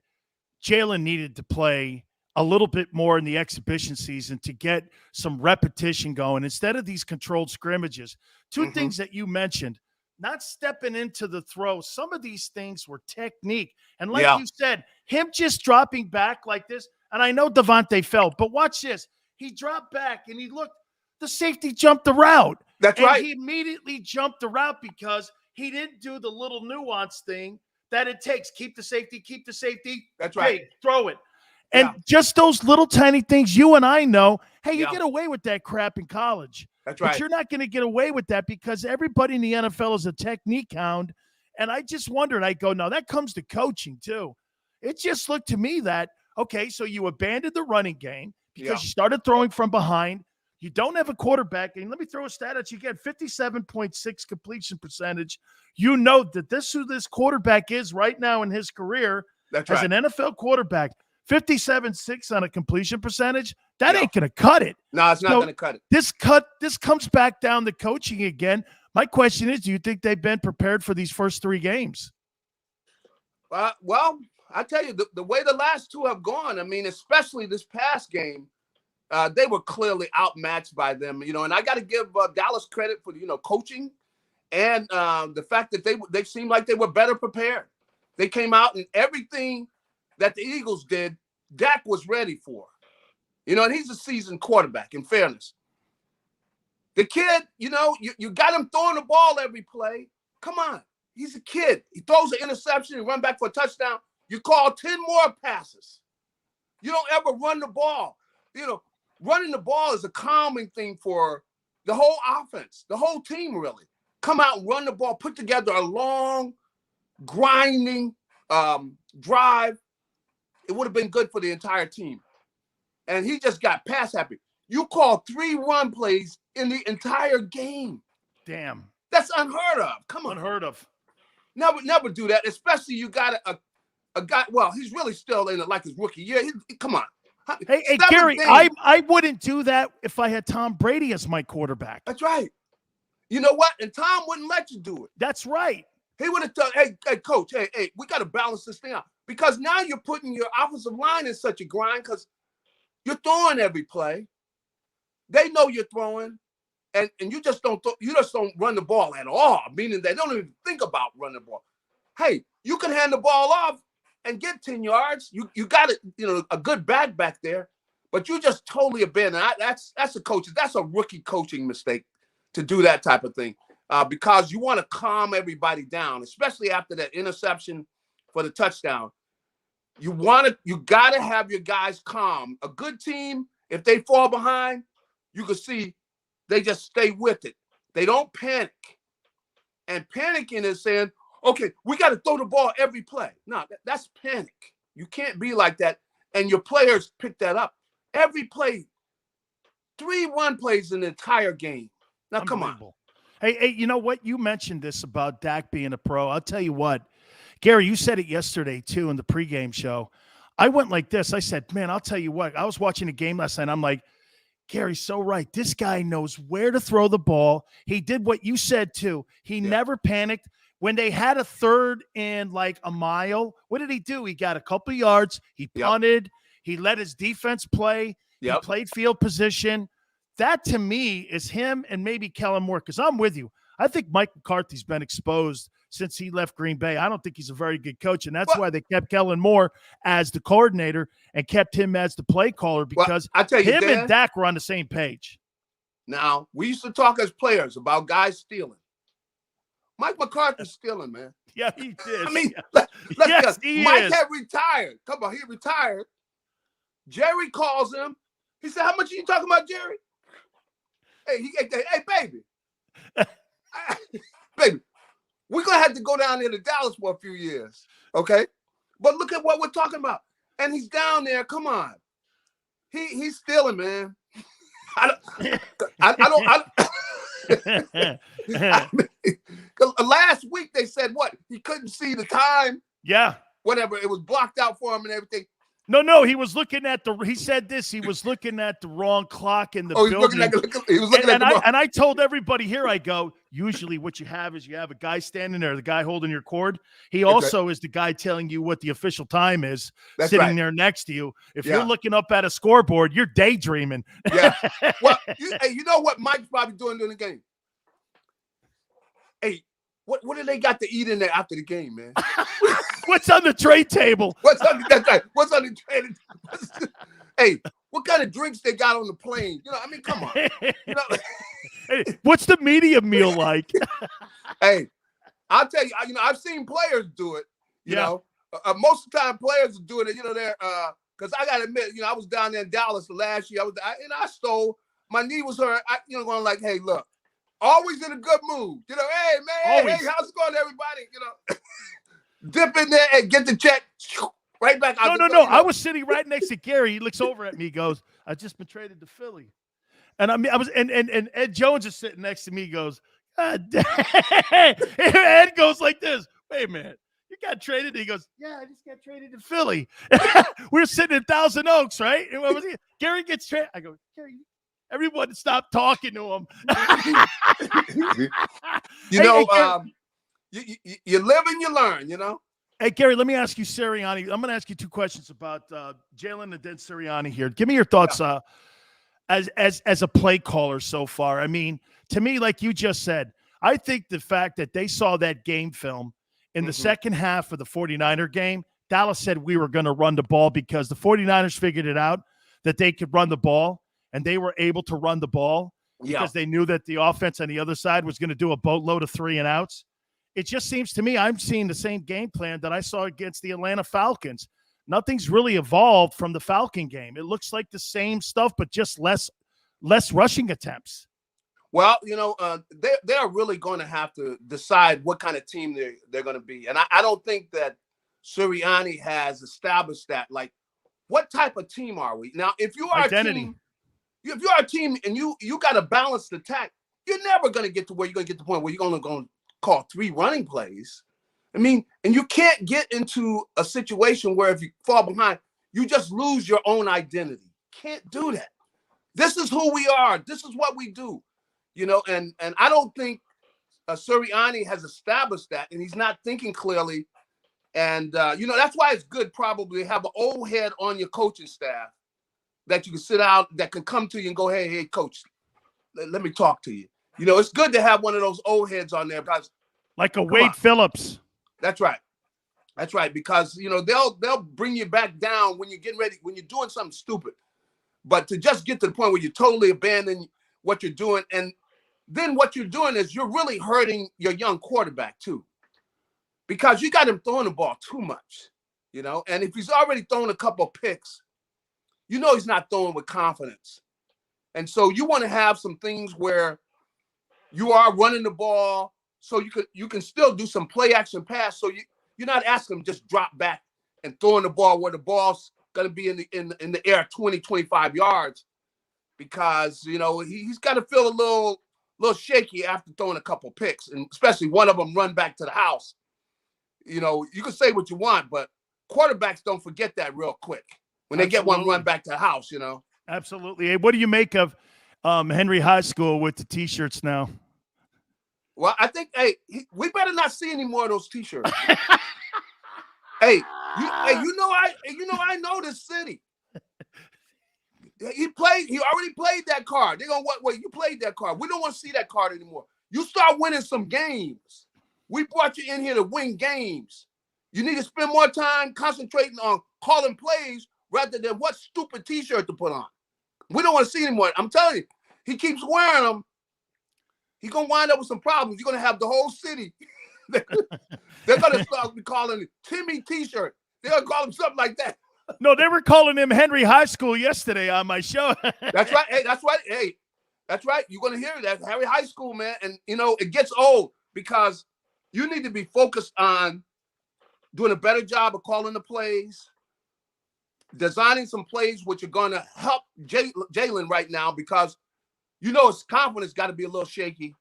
Jalen needed to play a little bit more in the exhibition season to get some repetition going instead of these controlled scrimmages. Two things that you mentioned, not stepping into the throw. Some of these things were technique. And like you said, him just dropping back like this, and I know Devontae fell, but watch this. He dropped back and he looked, the safety jumped the route. That's right. He immediately jumped the route because he didn't do the little nuance thing that it takes. Keep the safety. That's right. Hey, throw it. And just those little tiny things you and I know, hey, you get away with that crap in college. That's right. But you're not going to get away with that because everybody in the NFL is a technique hound. And I just wondered, I go, no, that comes to coaching too. It just looked to me that, okay, so you abandoned the running game because you started throwing from behind. You don't have a quarterback. And let me throw a stat at you again, 57.6 completion percentage. You know that this who this quarterback is right now in his career as an NFL quarterback. 57.6 on a completion percentage, that ain't going to cut it. No, it's not going to cut it. This comes back down to coaching again. My question is, do you think they've been prepared for these first three games? Well, I tell you, the way the last two have gone, I mean, especially this past game, they were clearly outmatched by them, you know, and I got to give Dallas credit for, you know, coaching and the fact that they seemed like they were better prepared. They came out and everything that the Eagles did, Dak was ready for. You know, and he's a seasoned quarterback, in fairness. The kid, you know, you got him throwing the ball every play. Come on. He's a kid. He throws an interception and run back for a touchdown. You call 10 more passes. You don't ever run the ball. You know, running the ball is a calming thing for the whole offense, the whole team, really. Come out and run the ball, put together a long, grinding drive. It would have been good for the entire team. And he just got pass happy. You call 3 run plays in the entire game. Damn. That's unheard of. Come on. Unheard of. Never do that, especially you got a guy, well, he's really still in it like his rookie year. Come on. Hey, Gary, I wouldn't do that if I had Tom Brady as my quarterback. That's right. You know what? And Tom wouldn't let you do it. That's right. He would have told, hey, coach, hey, we got to balance this thing out. Because now you're putting your offensive line in such a grind because you're throwing every play. They know you're throwing, and you just don't run the ball at all, meaning they don't even think about running the ball. Hey, you can hand the ball off and get 10 yards. You got it, you know, a good back there, but you just totally abandon. That's a coach. That's a rookie coaching mistake to do that type of thing because you want to calm everybody down, especially after that interception for the touchdown. You got to have your guys calm. A good team, if they fall behind, you can see they just stay with it. They don't panic. And panicking is saying, okay, we got to throw the ball every play. No, that's panic. You can't be like that. And your players pick that up. Every play, 3 run plays in the entire game. Now, come on. Hey, you know what? You mentioned this about Dak being a pro. I'll tell you what. Gary, you said it yesterday, too, in the pregame show. I went like this. I said, man, I'll tell you what. I was watching a game last night. I'm like, Gary's so right. This guy knows where to throw the ball. He did what you said, too. He never panicked. When they had a third and like a mile, what did he do? He got a couple yards. He punted. He let his defense play. He played field position. That, to me, is him and maybe Kellen Moore, because I'm with you. I think Mike McCarthy's been exposed since he left Green Bay. I don't think he's a very good coach, and that's why they kept Kellen Moore as the coordinator and kept him as the play caller because I tell you, him Dan, and Dak were on the same page. Now, we used to talk as players about guys stealing. Mike McCarthy's stealing, man. Yeah, he did. I mean, yes, he Mike is. had retired. Come on, he retired. Jerry calls him. He said, how much are you talking about, Jerry? Hey, baby. Baby, we're going to have to go down there to Dallas for a few years, okay? But look at what we're talking about. And he's down there. Come on. He's stealing, man. I mean, last week they said what? he couldn't see the time. Yeah. Whatever. It was blocked out for him and everything. No, he was looking at he said this, he was looking at the wrong clock in the building. And I told everybody here, I go, usually what you have is you have a guy standing there, the guy holding your cord. He also is the guy telling you what the official time is, sitting there next to you. If you're looking up at a scoreboard, you're daydreaming. Yeah. Well, you know what Mike's probably doing during the game? Hey, what do they got to eat in there after the game, man? What's on the tray table? What's on the tray? Hey, what kind of drinks they got on the plane? You know, I mean, come on. You know, hey, what's the media meal like? Hey, I'll tell you, I've seen players do it. You know, most of the time players are doing it. You know, they're because I gotta admit, I was down there in Dallas last year. I stole. My knee was hurt. Going like, hey, look. Always in a good mood. Hey, man, hey, how's it going, everybody? Dip in there and get the check right back out. No. I was sitting right next to Gary. He looks over at me, goes, "I've just been traded to Philly." And and Ed Jones is sitting next to me, goes, "God damn." Ed goes like this, "Wait a minute, you got traded?" He goes, "Yeah, I just got traded to Philly." We're sitting in Thousand Oaks, right? And what was he? Gary gets traded. I go, Gary, everyone stop talking to him. You live and you learn, Hey, Gary, let me ask you, Sirianni. I'm going to ask you two questions about Jalen and then Sirianni here. Give me your thoughts as a play caller so far. I mean, to me, like you just said, I think the fact that they saw that game film in the second half of the 49er game, Dallas said we were going to run the ball because the 49ers figured it out that they could run the ball, and they were able to run the ball because they knew that the offense on the other side was going to do a boatload of 3-and-outs. It just seems to me I'm seeing the same game plan that I saw against the Atlanta Falcons. Nothing's really evolved from the Falcon game. It looks like the same stuff, but just less rushing attempts. Well, they are really going to have to decide what kind of team they're going to be. And I don't think that Sirianni has established that. Like, what type of team are we? Now, if you are identity. If you're a team and you got a balanced attack, you're never going to get to where you're going to get to the point where you're going to call 3 running plays. I mean, and you can't get into a situation where if you fall behind, you just lose your own identity. Can't do that. This is who we are. This is what we do, and I don't think Sirianni has established that, and he's not thinking clearly. And, that's why it's good probably to have an old head on your coaching staff that you can sit out, that can come to you and go, hey, coach, let me talk to you. It's good to have one of those old heads on there because like a Wade Phillips. That's right. That's right. Because, they'll bring you back down when you're getting ready, when you're doing something stupid. But to just get to the point where you totally abandon what you're doing, and then what you're doing is you're really hurting your young quarterback too. Because you got him throwing the ball too much, and if he's already thrown a couple of picks, he's not throwing with confidence. And so you want to have some things where you are running the ball so you can still do some play action pass. So you're not asking him just drop back and throwing the ball where the ball's going to be in the air 20, 25 yards because, he's got to feel a little shaky after throwing a couple of picks, and especially one of them run back to the house. You can say what you want, but quarterbacks don't forget that real quick when they get one run back to the house, Absolutely. Hey, what do you make of Henry High School with the T-shirts now? Well, I think, we better not see any more of those T-shirts. I know this city. He already played that card. They're going, wait, you played that card. We don't want to see that card anymore. You start winning some games. We brought you in here to win games. You need to spend more time concentrating on calling plays rather than what stupid T-shirt to put on. We don't want to see anymore. I'm telling you, he keeps wearing them. He's going to wind up with some problems. You're going to have the whole city. They're going to start calling it Timmy T-shirt. They're going to call him something like that. No, they were calling him Henry High School yesterday on my show. That's right. Hey, that's right. Hey, that's right. You're going to hear that. Henry High School, man. And, it gets old because you need to be focused on doing a better job of calling the plays, designing some plays which are going to help Jalen right now because his confidence got to be a little shaky.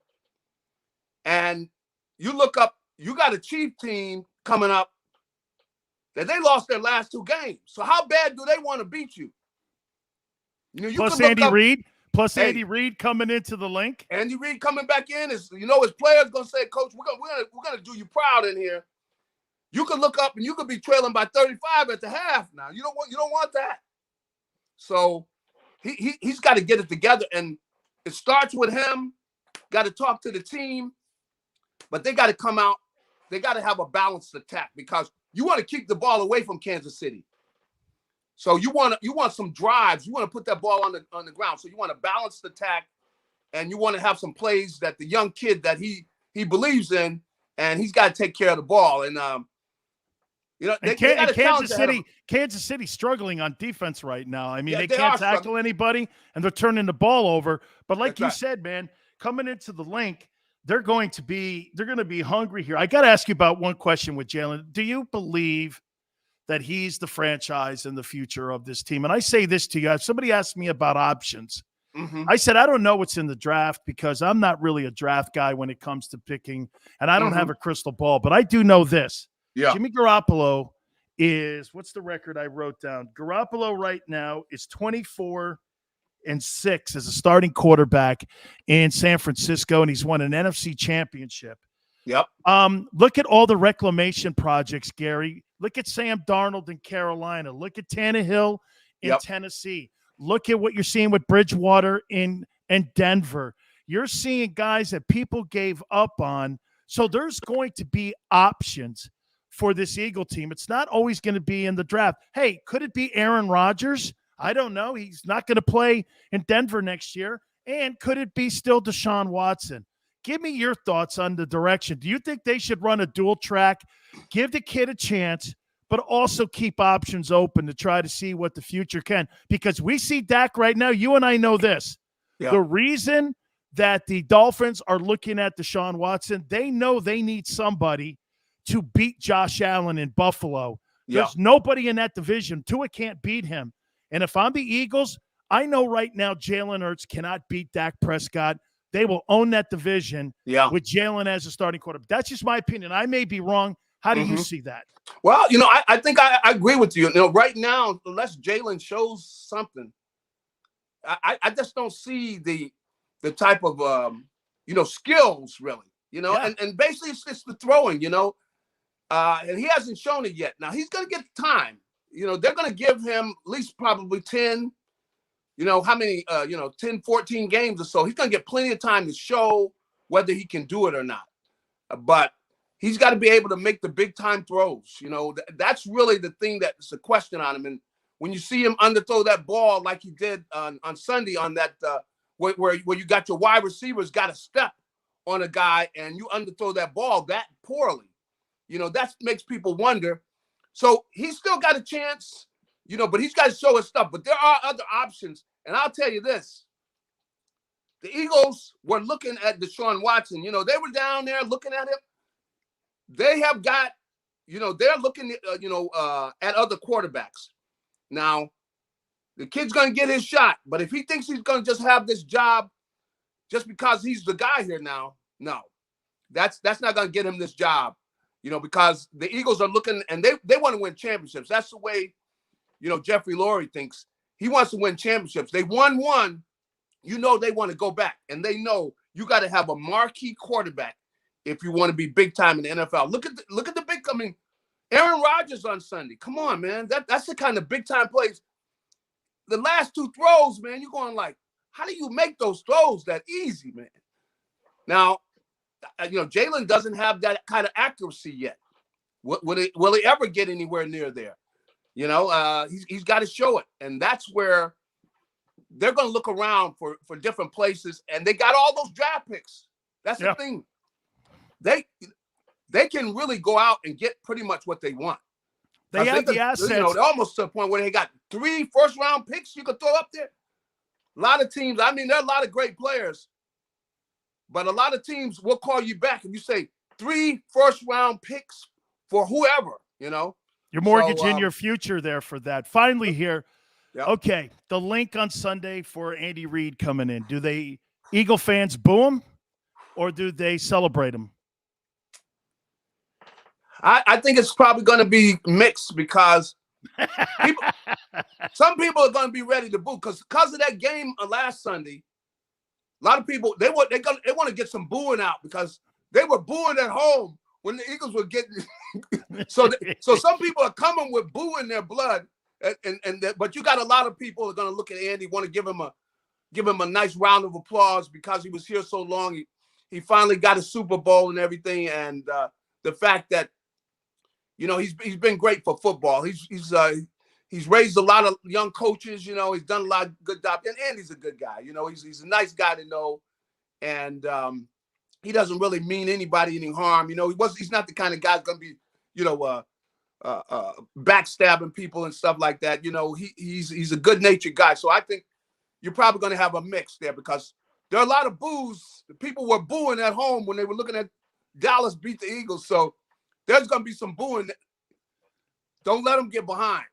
And you look up, you got a Chief team coming up that they lost their last 2 games. So how bad do they want to beat you? You know, you plus can look Andy up, Reid. Plus hey, Andy Reid coming into the link. Andy Reid coming back in is, you know, his players gonna say, Coach, we're gonna do you proud in here. You can look up and you could be trailing by 35 at the half now. You don't want that. So he's got to get it together, and it starts with him. Got to talk to the team, but they got to come out. They got to have a balanced attack because you want to keep the ball away from Kansas City. So you want some drives. You want to put that ball on the ground. So you want a balanced attack, and you want to have some plays that the young kid that he believes in, and he's got to take care of the ball. And you know, Kansas City struggling on defense right now. I mean, Yeah, they they can't are tackle struggling. anybody, and they're turning the ball over. But like That's you right. said, man, coming into the link, they're going to be hungry here. I got to ask you about one question with Jalen. Do you believe that he's the franchise and the future of this team? And I say this to you. If somebody asked me about options, I said, I don't know what's in the draft because I'm not really a draft guy when it comes to picking, and I don't have a crystal ball. But I do know this. Yeah. Jimmy Garoppolo is, what's the record I wrote down? Garoppolo right now is 24-6 as a starting quarterback in San Francisco, and he's won an NFC championship. Yep. Look at all the reclamation projects, Gary. Look at Sam Darnold in Carolina. Look at Tannehill in Tennessee. Look at what you're seeing with Bridgewater in Denver. You're seeing guys that people gave up on. So there's going to be options for this Eagle team. It's not always going to be in the draft. Hey, could it be Aaron Rodgers? I don't know. He's not going to play in Denver next year. And could it be still Deshaun Watson? Give me your thoughts on the direction. Do you think they should run a dual track, give the kid a chance, but also keep options open to try to see what the future can? Because we see Dak right now. You and I know this. Yeah. The reason that the Dolphins are looking at Deshaun Watson, they know they need somebody to beat Josh Allen in Buffalo. There's nobody in that division. Tua can't beat him. And if I'm the Eagles, I know right now Jalen Hurts cannot beat Dak Prescott. They will own that division with Jalen as a starting quarterback. That's just my opinion. I may be wrong. How do you see that? Well, you know, I think I agree with you. You know, right now, unless Jalen shows something, I just don't see the type of you know, skills really. You know, and basically it's the throwing. You know, and he hasn't shown it yet. Now he's going to get time. You know, they're going to give him at least probably 10. You know, how many, 10, 14 games or so. He's going to get plenty of time to show whether he can do it or not. But he's got to be able to make the big time throws. You know, that's really the thing that's a question on him. And when you see him underthrow that ball like he did on Sunday on that, where you got your wide receivers got to step on a guy and you underthrow that ball that poorly, you know, that makes people wonder. So he's still got a chance, you know, but he's got to show his stuff. But there are other options. And I'll tell you this, the Eagles were looking at Deshaun Watson. You know, they were down there looking at him. They have got, you know, they're looking, at other quarterbacks. Now, the kid's going to get his shot. But if he thinks he's going to just have this job just because he's the guy here now, no. That's not going to get him this job, you know, because the Eagles are looking, and they want to win championships. That's the way, you know, Jeffrey Lurie thinks. He wants to win championships. They won one. You know they want to go back. And they know you got to have a marquee quarterback if you want to be big time in the NFL. Look at the big, I mean, Aaron Rodgers on Sunday. Come on, man. That's the kind of big time plays. The last 2 throws, man, you're going like, how do you make those throws that easy, man? Now, you know, Jalen doesn't have that kind of accuracy yet. Will he ever get anywhere near there? You know, he's got to show it. And that's where they're going to look around for different places. And they got all those draft picks. That's the thing. They can really go out and get pretty much what they want. They have the assets. You know, they're almost to the point where they got 3 first-round picks you could throw up there. A lot of teams, I mean, there are a lot of great players. But a lot of teams will call you back if you say 3 first-round picks for whoever, you know. You're mortgaging your future there for that. Finally here, okay, the link on Sunday for Andy Reid coming in. Do they, Eagle fans, boo him or do they celebrate him? I think it's probably going to be mixed because some people are going to be ready to boo because of that game last Sunday. A lot of people they want to get some booing out because they were booing at home when the Eagles were getting. so some people are coming with boo in their blood, but you got a lot of people who are going to look at Andy, want to give him a nice round of applause because he was here so long. He finally got a Super Bowl and everything, and the fact that he's been great for football. He's raised a lot of young coaches. He's done a lot of good jobs, and Andy's a good guy. He's a nice guy to know, and he doesn't really mean anybody any harm. He's not the kind of guy that's going to be backstabbing people and stuff like that. He's a good-natured guy. So I think you're probably going to have a mix there because there are a lot of boos. The people were booing at home when they were looking at Dallas beat the Eagles. So there's going to be some booing. Don't let them get behind.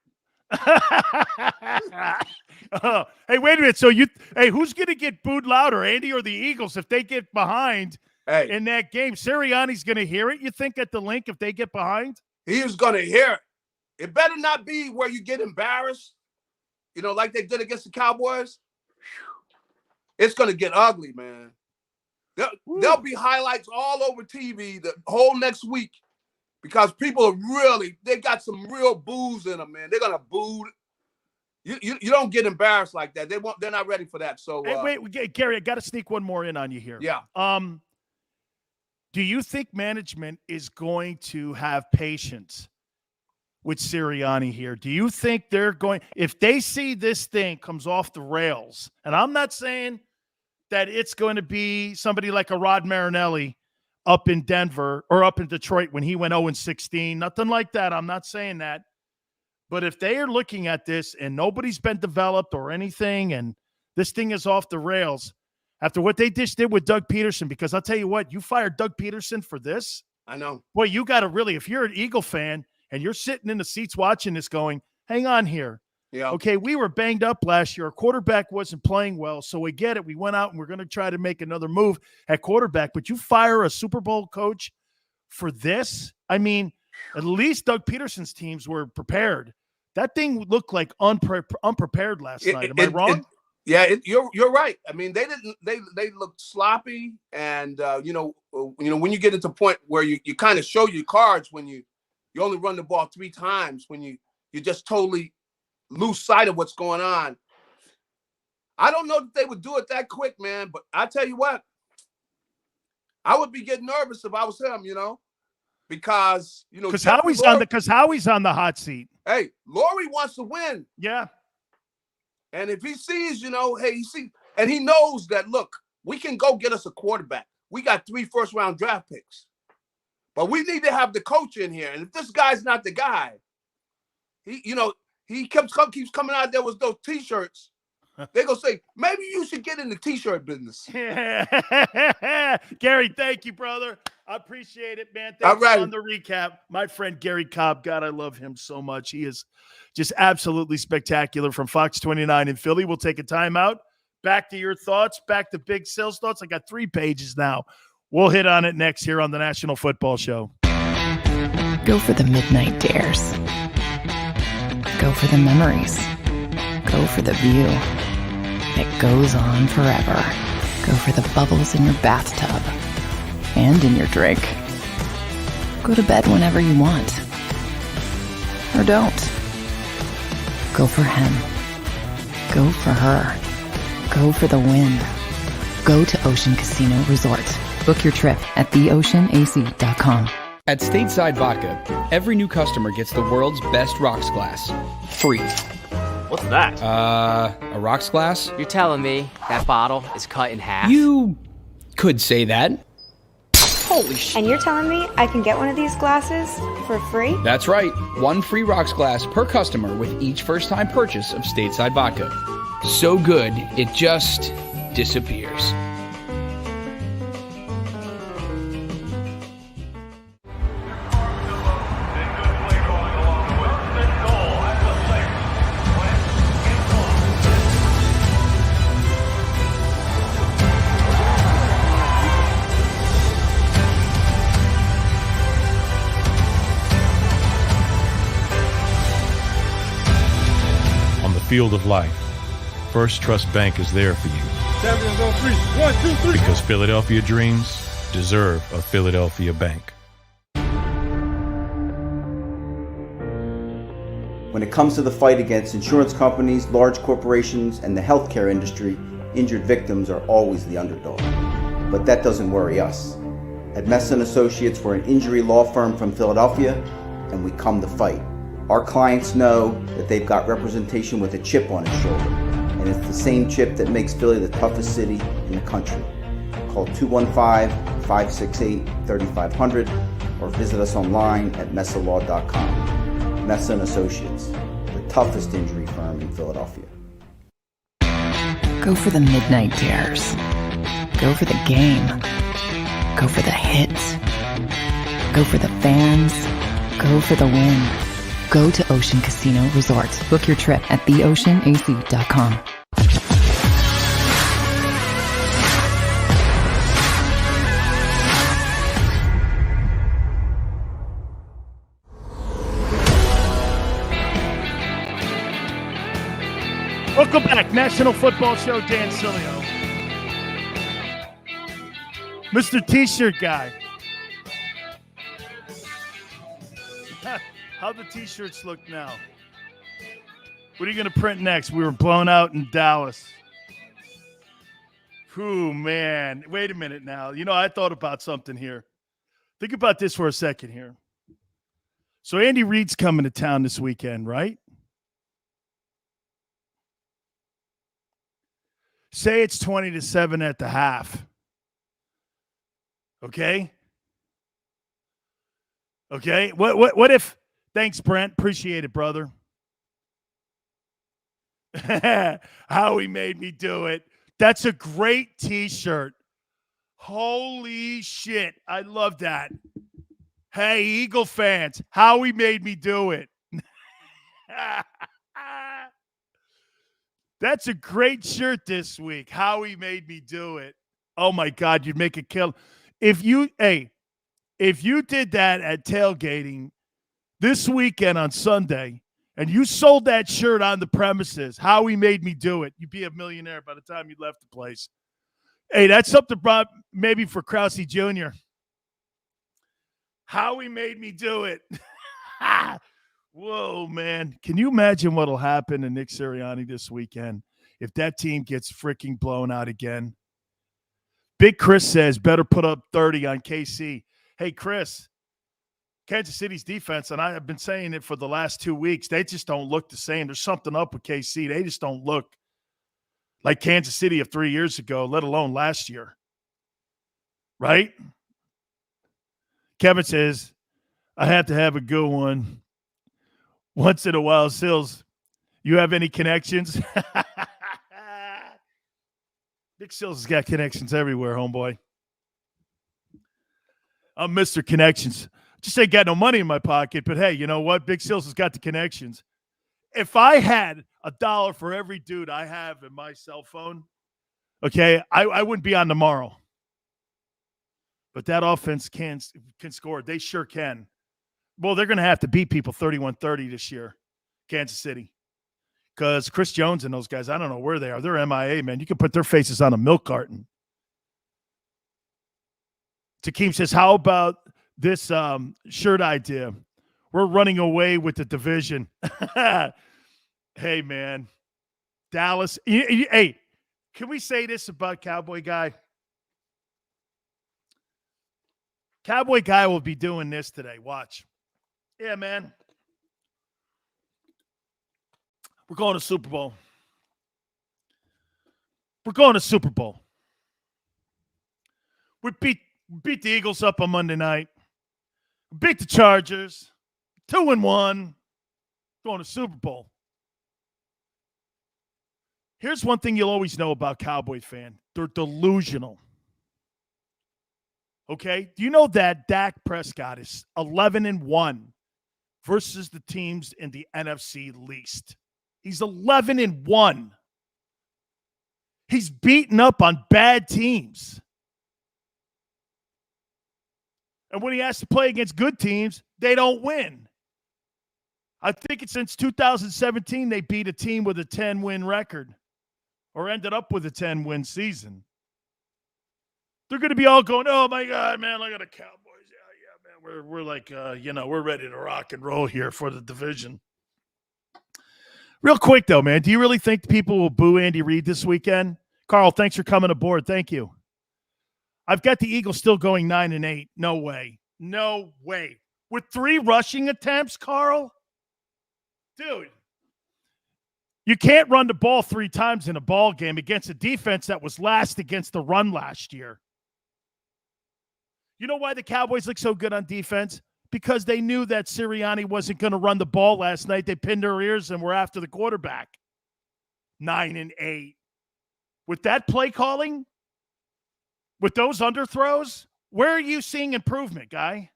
Hey, wait a minute. So who's going to get booed louder, Andy or the Eagles, if they get behind in that game? Sirianni's going to hear it, you think, at the link if they get behind? He is going to hear it. It better not be where you get embarrassed, like they did against the Cowboys. It's going to get ugly, man. There'll be highlights all over TV the whole next week because people are they got some real boos in them, man. They're going to boo. You don't get embarrassed like that. They're not ready for that. So wait, Gary, I got to sneak one more in on you here. Yeah. Do you think management is going to have patience with Sirianni here? Do you think they're going, if they see this thing comes off the rails, and I'm not saying that it's going to be somebody like a Rod Marinelli up in Denver or up in Detroit when he went 0-16, nothing like that. I'm not saying that. But if they are looking at this and nobody's been developed or anything, and this thing is off the rails after what they just did with Doug Peterson, because I'll tell you what, you fired Doug Peterson for this. I know. Boy, you got to really, if you're an Eagle fan and you're sitting in the seats watching this going, hang on here. Yeah. Okay, we were banged up last year. Our quarterback wasn't playing well, so we get it. We went out and we're going to try to make another move at quarterback. But you fire a Super Bowl coach for this? I mean, at least Doug Peterson's teams were prepared. That thing looked like unprepared last night. Am I wrong? You're right. I mean, they looked sloppy, and when you get into a point where you kind of show your cards when you only run the ball 3 times, when you just totally lose sight of what's going on. I don't know that they would do it that quick, man. But I tell you what, I would be getting nervous if I was him, because Howie's on the hot seat. Hey, Laurie wants to win. Yeah. And if he sees, and he knows that, look, we can go get us a quarterback. We got 3 first-round draft picks. But we need to have the coach in here. And if this guy's not the guy, he keeps coming out there with those T-shirts. They're going to say, maybe you should get in the T-shirt business. Gary, thank you, brother. I appreciate it, man. Thanks on the recap. My friend Garry Cobb, God, I love him so much. He is just absolutely spectacular from Fox 29 in Philly. We'll take a timeout. Back to your thoughts. Back to Big Sales thoughts. I got 3 pages now. We'll hit on it next here on the National Football Show. Go for the midnight dares. Go for the memories. Go for the view that goes on forever. Go for the bubbles in your bathtub and in your drink. Go to bed whenever you want. Or don't. Go for him. Go for her. Go for the win. Go to Ocean Casino Resort. Book your trip at theoceanac.com. At Stateside Vodka, every new customer gets the world's best rocks glass. Free. What's that? A rocks glass? You're telling me that bottle is cut in half? You could say that. Holy shit. And you're telling me I can get one of these glasses for free? That's right. 1 free rocks glass per customer with each first-time purchase of Stateside Vodka. So good, it just disappears. field of life, First Trust Bank is there for you. Champions on 3. 1, 2, 3. Because Philadelphia dreams deserve a Philadelphia bank. When it comes to the fight against insurance companies, large corporations, and the healthcare industry, injured victims are always the underdog. But that doesn't worry us. At Messa & Associates, we're an injury law firm from Philadelphia, and we come to fight. Our clients know that they've got representation with a chip on its shoulder, and it's the same chip that makes Philly the toughest city in the country. Call 215-568-3500 or visit us online at messalaw.com. Messa & Associates, the toughest injury firm in Philadelphia. Go for the midnight dares. Go for the game. Go for the hits. Go for the fans. Go for the win. Go to Ocean Casino Resort. Book your trip at theoceanac.com. Welcome back. National Football Show, Dan Sileo. Mr. T-shirt guy. How the T-shirts look now? What are you going to print next? We were blown out in Dallas. Whew, man. Wait a minute now. You know, I thought about something here. Think about this for a second here. So Andy Reid's coming to town this weekend, right? Say it's 20-7 at the half. Okay? Okay? What if... Thanks, Brent. Appreciate it, brother. Howie made me do it. That's a great T-shirt. Holy shit. I love that. Hey, Eagle fans, Howie made me do it. That's a great shirt this week. Howie made me do it. Oh, my God, you'd make a kill. If you did that at tailgating this weekend on Sunday, and you sold that shirt on the premises, Howie made me do it, you'd be a millionaire by the time you left the place. Hey, that's something maybe for Krause Jr. Howie made me do it. Whoa, man. Can you imagine what'll happen to Nick Sirianni this weekend if that team gets freaking blown out again? Big Chris says, better put up 30 on KC. Hey, Chris, Kansas City's defense, and I have been saying it for the last 2 weeks, they just don't look the same. There's something up with KC. They just don't look like Kansas City of 3 years ago, let alone last year. Right? Kevin says, I have to have a good one. Once in a while, Sills, you have any connections? Big Sills has got connections everywhere, homeboy. I'm Mr. Connections. Just ain't got no money in my pocket, but hey, you know what? Big Sills has got the connections. If I had $1 for every dude I have in my cell phone, okay, I wouldn't be on tomorrow. But that offense can score. They sure can. Well, they're going to have to beat people 31-30 this year, Kansas City. Because Chris Jones and those guys, I don't know where they are. They're MIA, man. You can put their faces on a milk carton. Takeem says, how about this shirt idea? We're running away with the division. Hey, man. Dallas. Hey, can we say this about Cowboy Guy? Cowboy Guy will be doing this today. Watch. Yeah, man. We're going to Super Bowl. We're going to Super Bowl. We beat the Eagles up on Monday night. We beat the Chargers. 2-1. Going to Super Bowl. Here's one thing you'll always know about Cowboy fan. They're delusional. Okay? Do you know that Dak Prescott is 11-1 versus the teams in the NFC least? He's 11-1. He's beaten up on bad teams. And when he has to play against good teams, they don't win. I think it's since 2017 they beat a team with a 10-win record or ended up with a 10-win season. They're going to be all going, oh, my God, man, look at the Cowboys. Yeah, man, we're like, we're ready to rock and roll here for the division. Real quick, though, man, do you really think people will boo Andy Reid this weekend? Carl, thanks for coming aboard. Thank you. I've got the Eagles still going 9-8. No way. No way. With 3 rushing attempts, Carl? Dude, you can't run the ball 3 times in a ball game against a defense that was last against the run last year. You know why the Cowboys look so good on defense? Because they knew that Sirianni wasn't going to run the ball last night. They pinned their ears and were after the quarterback. 9-8. With that play calling, with those underthrows, where are you seeing improvement, guy?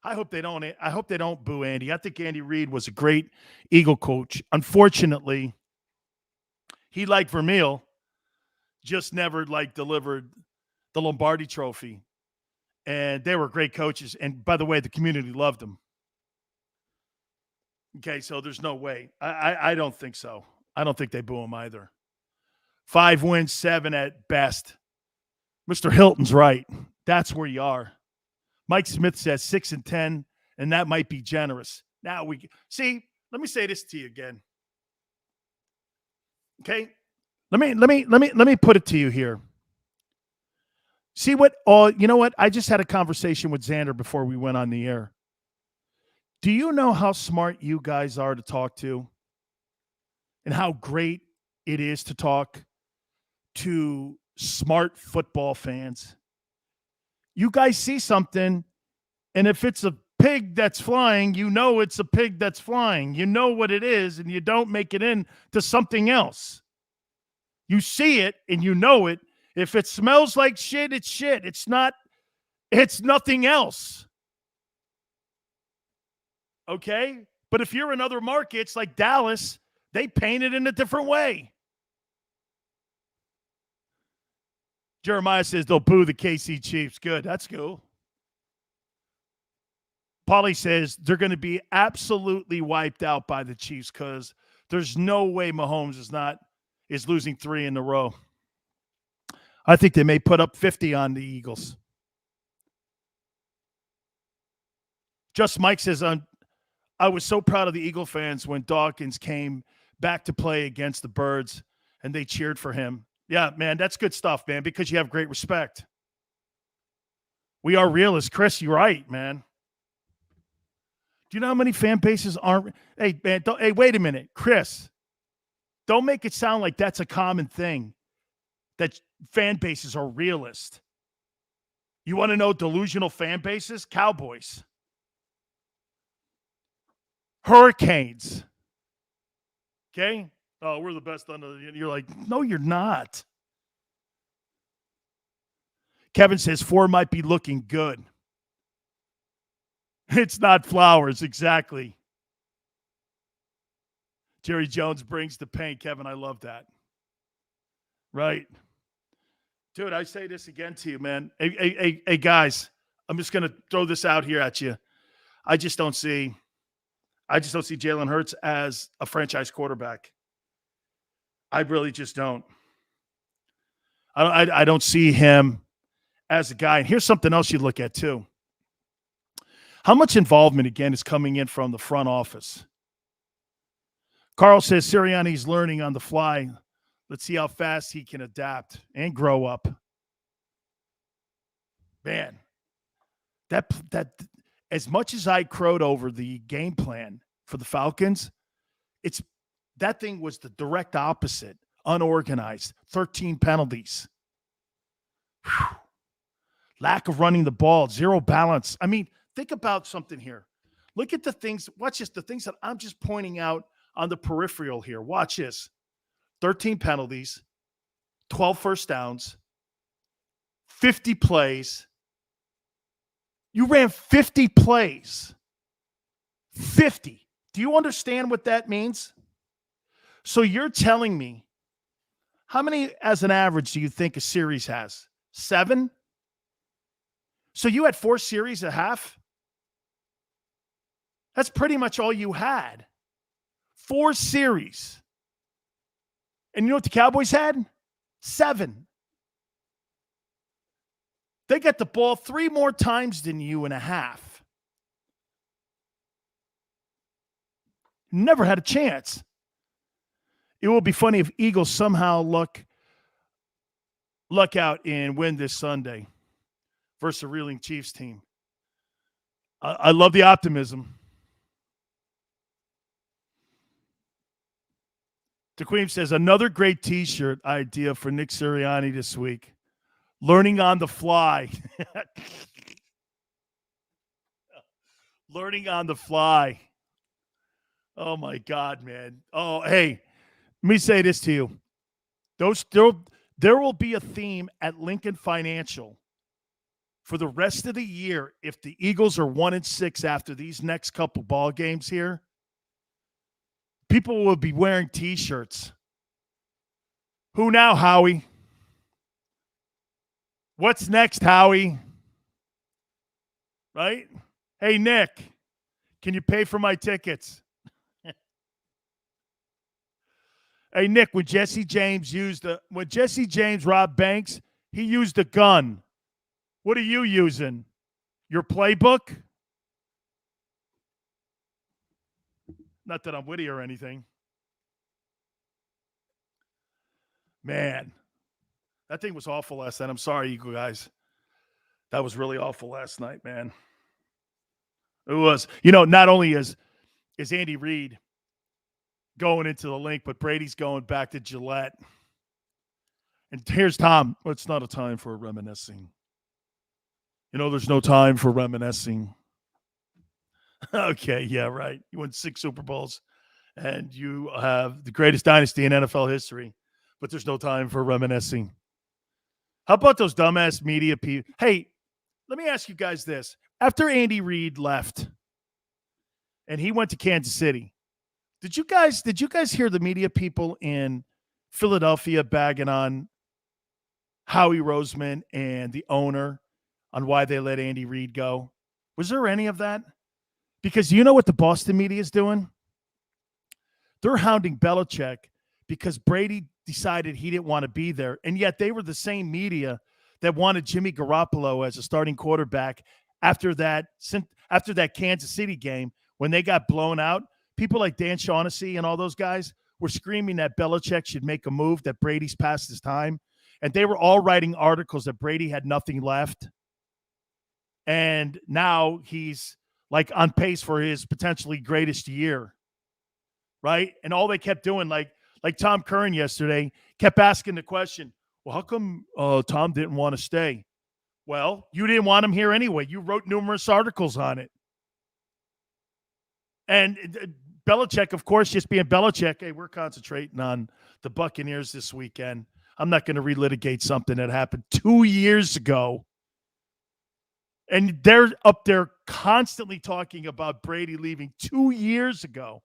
I hope they don't boo Andy. I think Andy Reid was a great Eagle coach. Unfortunately, he, like Vermeil, just never delivered the Lombardi Trophy. And they were great coaches. And by the way, the community loved them. Okay, so there's no way. I don't think so. I don't think they boo him either. 5 wins, 7 at best. Mr. Hilton's right. That's where you are. Mike Smith says 6-10, and that might be generous. Now we see. Let me say this to you again. Okay, let me put it to you here. See what? You know what? I just had a conversation with Xander before we went on the air. Do you know how smart you guys are to talk to, and how great it is to talk to smart football fans? You guys see something, and if it's a pig that's flying, you know it's a pig that's flying. You know what it is, and you don't make it into something else. You see it, and you know it. If it smells like shit, it's shit. It's nothing else. Okay? But if you're in other markets like Dallas, they paint it in a different way. Jeremiah says they'll boo the KC Chiefs. Good. That's cool. Paulie says they're going to be absolutely wiped out by the Chiefs because there's no way Mahomes is losing 3 in a row. I think they may put up 50 on the Eagles. Just Mike says, I was so proud of the Eagle fans when Dawkins came back to play against the Birds and they cheered for him. Yeah, man, that's good stuff, man, because you have great respect. We are realists. Chris, you're right, man. Do you know how many fan bases aren't? Hey, man, wait a minute. Chris, don't make it sound like that's a common thing, that fan bases are realist. You want to know delusional fan bases? Cowboys. Hurricanes. Okay? Oh, we're the best under the... You're like, no, you're not. Kevin says 4 might be looking good. It's not flowers, exactly. Jerry Jones brings the pain. Kevin, I love that. Right? Dude, I say this again to you, man. Hey, guys, I'm just going to throw this out here at you. I just don't see Jalen Hurts as a franchise quarterback. I really just don't. I don't see him as a guy. And here's something else you look at, too. How much involvement, again, is coming in from the front office? Carl says Sirianni's learning on the fly. Let's see how fast he can adapt and grow up. Man, that as much as I crowed over the game plan for the Falcons, that thing was the direct opposite. Unorganized, 13 penalties. Whew. Lack of running the ball, 0 balance. I mean, think about something here. Look at the things. Watch this. The things that I'm just pointing out on the peripheral here. Watch this. 13 penalties, 12 first downs, 50 plays. You ran 50 plays. 50. Do you understand what that means? So you're telling me, how many as an average do you think a series has? 7? So you had 4 series a half? That's pretty much all you had. 4 series. And you know what the Cowboys had? 7. They got the ball 3 more times than you in a half. Never had a chance. It will be funny if Eagles somehow luck out and win this Sunday versus a reeling Chiefs team. I love the optimism. DeQueen says, another great T-shirt idea for Nick Sirianni this week. Learning on the fly. Learning on the fly. Oh, my God, man. Oh, hey, let me say this to you. There will be a theme at Lincoln Financial for the rest of the year if the Eagles are 1-6 after these next couple ball games here. People will be wearing T-shirts. Who now, Howie? What's next, Howie? Right? Hey, Nick, can you pay for my tickets? Hey, Nick, when Jesse James robbed banks, he used a gun. What are you using? Your playbook? Not that I'm witty or anything. Man, that thing was awful last night. I'm sorry, you guys. That was really awful last night, man. It was. Not only is Andy Reid going into the link, but Brady's going back to Gillette. And here's Tom. Well, it's not a time for reminiscing. There's no time for reminiscing. Okay, yeah, right. You won 6 Super Bowls, and you have the greatest dynasty in NFL history, but there's no time for reminiscing. How about those dumbass media people? Hey, let me ask you guys this. After Andy Reid left and he went to Kansas City, did you guys hear the media people in Philadelphia bagging on Howie Roseman and the owner on why they let Andy Reid go? Was there any of that? Because you know what the Boston media is doing? They're hounding Belichick because Brady decided he didn't want to be there. And yet they were the same media that wanted Jimmy Garoppolo as a starting quarterback after that Kansas City game when they got blown out. People like Dan Shaughnessy and all those guys were screaming that Belichick should make a move, that Brady's past his time. And they were all writing articles that Brady had nothing left. And now he's like on pace for his potentially greatest year, right? And all they kept doing, like Tom Curran yesterday, kept asking the question, well, how come Tom didn't want to stay? Well, you didn't want him here anyway. You wrote numerous articles on it. And Belichick, of course, just being Belichick, hey, we're concentrating on the Buccaneers this weekend. I'm not going to relitigate something that happened 2 years ago. And they're up there constantly talking about Brady leaving 2 years ago.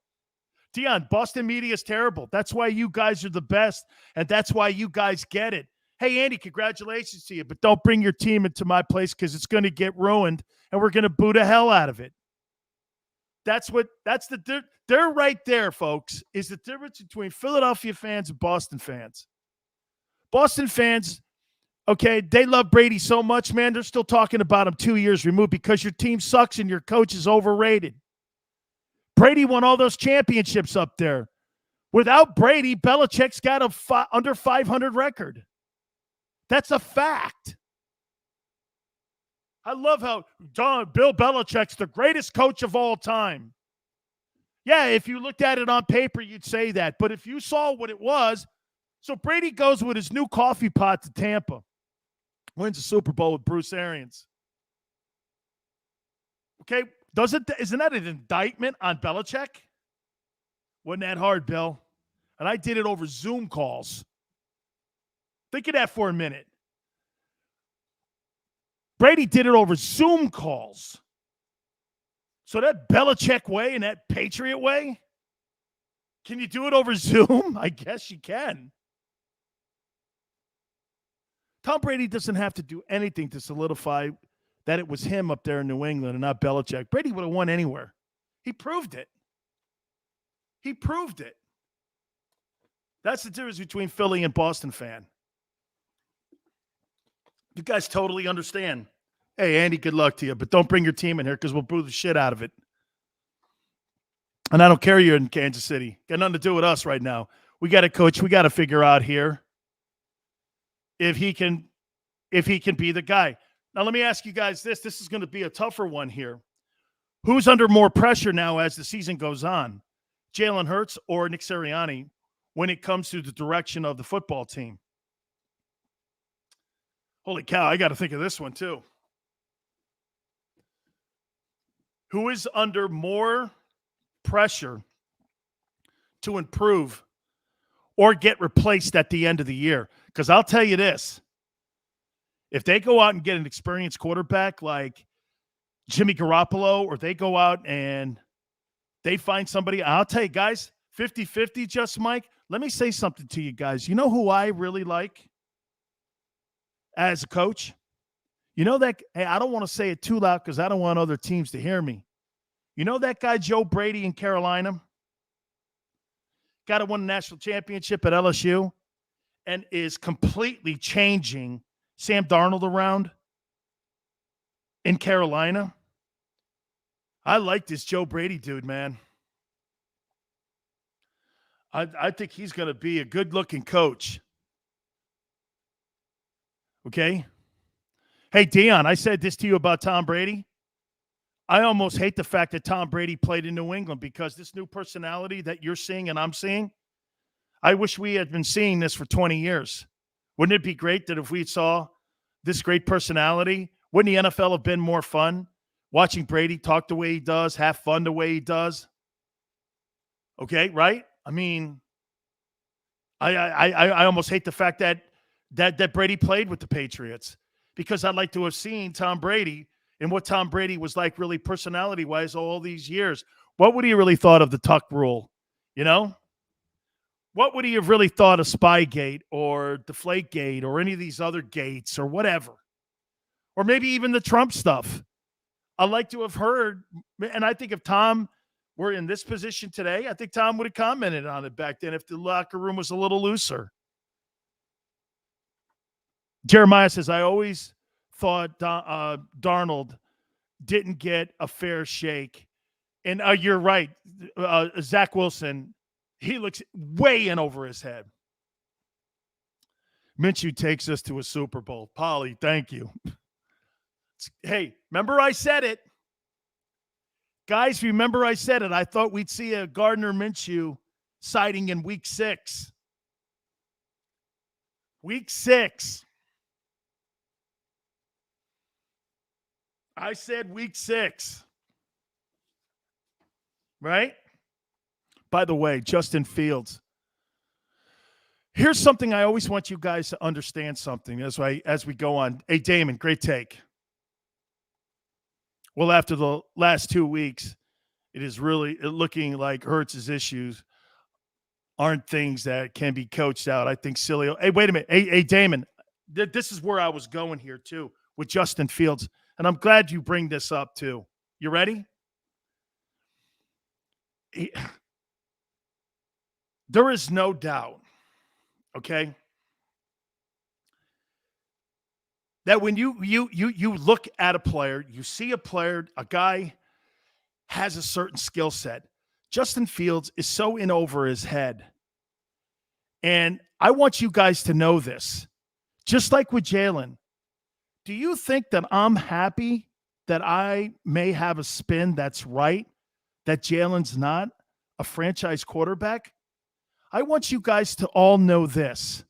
Dion, Boston media is terrible. That's why you guys are the best, and that's why you guys get it. Hey, Andy, congratulations to you, but don't bring your team into my place because it's going to get ruined, and we're going to boo the hell out of it. They're right there, folks, is the difference between Philadelphia fans and Boston fans. Boston fans, okay, they love Brady so much, man, they're still talking about him 2 years removed because your team sucks and your coach is overrated. Brady won all those championships up there. Without Brady, Belichick's got a under 500 record. That's a fact. I love how Bill Belichick's the greatest coach of all time. Yeah, if you looked at it on paper, you'd say that. But if you saw what it was, so Brady goes with his new coffee pot to Tampa. Wins a Super Bowl with Bruce Arians. Okay, isn't that an indictment on Belichick? Wasn't that hard, Bill? And I did it over Zoom calls. Think of that for a minute. Brady did it over Zoom calls. So that Belichick way and that Patriot way, can you do it over Zoom? I guess you can. Tom Brady doesn't have to do anything to solidify that it was him up there in New England and not Belichick. Brady would have won anywhere. He proved it. He proved it. That's the difference between Philly and Boston fan. You guys totally understand. Hey, Andy, good luck to you, but don't bring your team in here because we'll boo the shit out of it. And I don't care you're in Kansas City. Got nothing to do with us right now. We got a coach. We got to figure out here if he can be the guy. Now, let me ask you guys this. This is going to be a tougher one here. Who's under more pressure now as the season goes on? Jalen Hurts or Nick Sirianni when it comes to the direction of the football team? Holy cow, I got to think of this one too. Who is under more pressure to improve or get replaced at the end of the year? Because I'll tell you this. If they go out and get an experienced quarterback like Jimmy Garoppolo, or they go out and they find somebody, I'll tell you guys, 50-50, just Mike, let me say something to you guys. You know who I really like as a coach? You know that, hey, I don't want to say it too loud because I don't want other teams to hear me. You know that guy, Joe Brady in Carolina? Got to win a national championship at LSU and is completely changing Sam Darnold around in Carolina. I like this Joe Brady dude, man. I think he's going to be a good-looking coach. Okay? Hey, Dion, I said this to you about Tom Brady. I almost hate the fact that Tom Brady played in New England because this new personality that you're seeing and I'm seeing, I wish we had been seeing this for 20 years. Wouldn't it be great that if we saw this great personality, wouldn't the NFL have been more fun? Watching Brady talk the way he does, have fun the way he does. Okay, right? I mean, I almost hate the fact that Brady played with the Patriots because I'd like to have seen Tom Brady and what Tom Brady was like really personality-wise all these years. What would he really thought of the Tuck rule? You know? What would he have really thought of Spygate or Deflategate or any of these other gates or whatever? Or maybe even the Trump stuff. I'd like to have heard, and I think if Tom were in this position today, I think Tom would have commented on it back then if the locker room was a little looser. Jeremiah says, I always thought Darnold didn't get a fair shake. And you're right, Zach Wilson, he looks way in over his head. Minshew takes us to a Super Bowl. Polly, thank you. Hey, remember I said it. Guys, remember I said it. I thought we'd see a Gardner Minshew sighting in week 6. Week 6. I said week 6. Right? By the way, Justin Fields. Here's something I always want you guys to understand something as we go on. Hey, Damon, great take. Well, after the last 2 weeks, it is really looking like Hurts' issues aren't things that can be coached out. I think Sileo. Hey, wait a minute. Hey, Damon, this is where I was going here, too, with Justin Fields. And I'm glad you bring this up, too. You ready? There is no doubt, okay, that when you look at a player, you see a player, a guy has a certain skill set. Justin Fields is so in over his head. And I want you guys to know this. Just like with Jalen, do you think that I'm happy that I may have a spin that's right, that Jalen's not a franchise quarterback? I want you guys to all know this.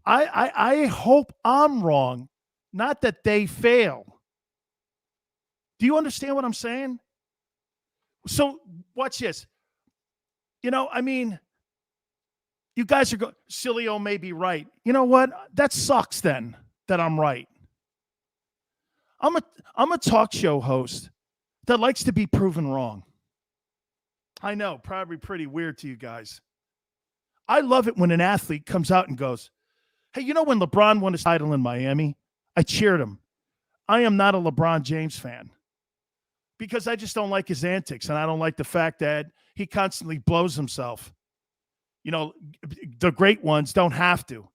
I hope I'm wrong, not that they fail. Do you understand what I'm saying? So watch this. You know, I mean, you guys are going, Sileo may be right. You know what? That sucks then that I'm right. I'm a talk show host that likes to be proven wrong. I know, probably pretty weird to you guys. I love it when an athlete comes out and goes, hey, you know when LeBron won his title in Miami? I cheered him. I am not a LeBron James fan because I just don't like his antics, and I don't like the fact that he constantly blows himself. The great ones don't have to,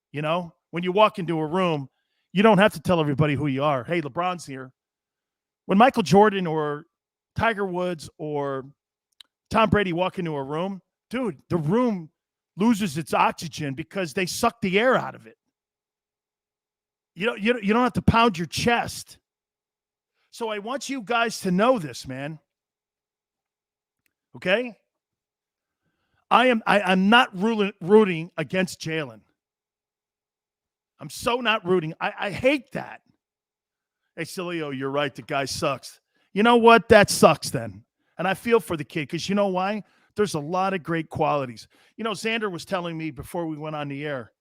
When you walk into a room, you don't have to tell everybody who you are. Hey, LeBron's here. When Michael Jordan or Tiger Woods or Tom Brady walk into a room, dude, the room loses its oxygen because they suck the air out of it. You don't have to pound your chest. So I want you guys to know this, man. Okay? I'm not rooting against Jalen. I'm so not rooting. I hate that. Hey, Sileo, you're right. The guy sucks. You know what? That sucks then. And I feel for the kid because you know why? There's a lot of great qualities. Xander was telling me before we went on the air,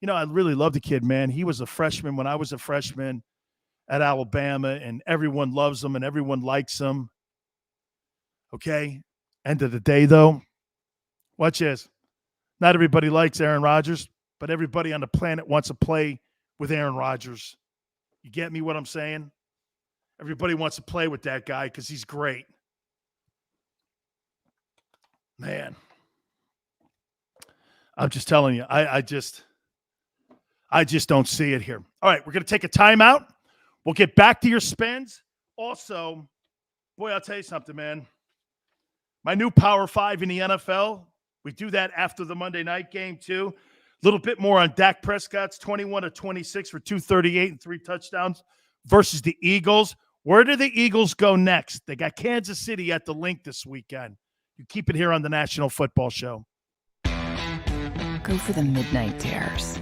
I really love the kid, man. He was a freshman when I was a freshman at Alabama, and everyone loves him and everyone likes him. Okay? End of the day, though, watch this. Not everybody likes Aaron Rodgers, but everybody on the planet wants to play with Aaron Rodgers. You get me what I'm saying? Everybody wants to play with that guy because he's great. Man, I'm just telling you, I just don't see it here. All right, we're going to take a timeout. We'll get back to your spends. Also, boy, I'll tell you something, man. My new Power 5 in the NFL, we do that after the Monday night game, too. A little bit more on Dak Prescott's 21 of 26 for 238 and 3 touchdowns versus the Eagles. Where do the Eagles go next? They got Kansas City at the Link this weekend. You keep it here on the National Football Show. Go for the midnight dares.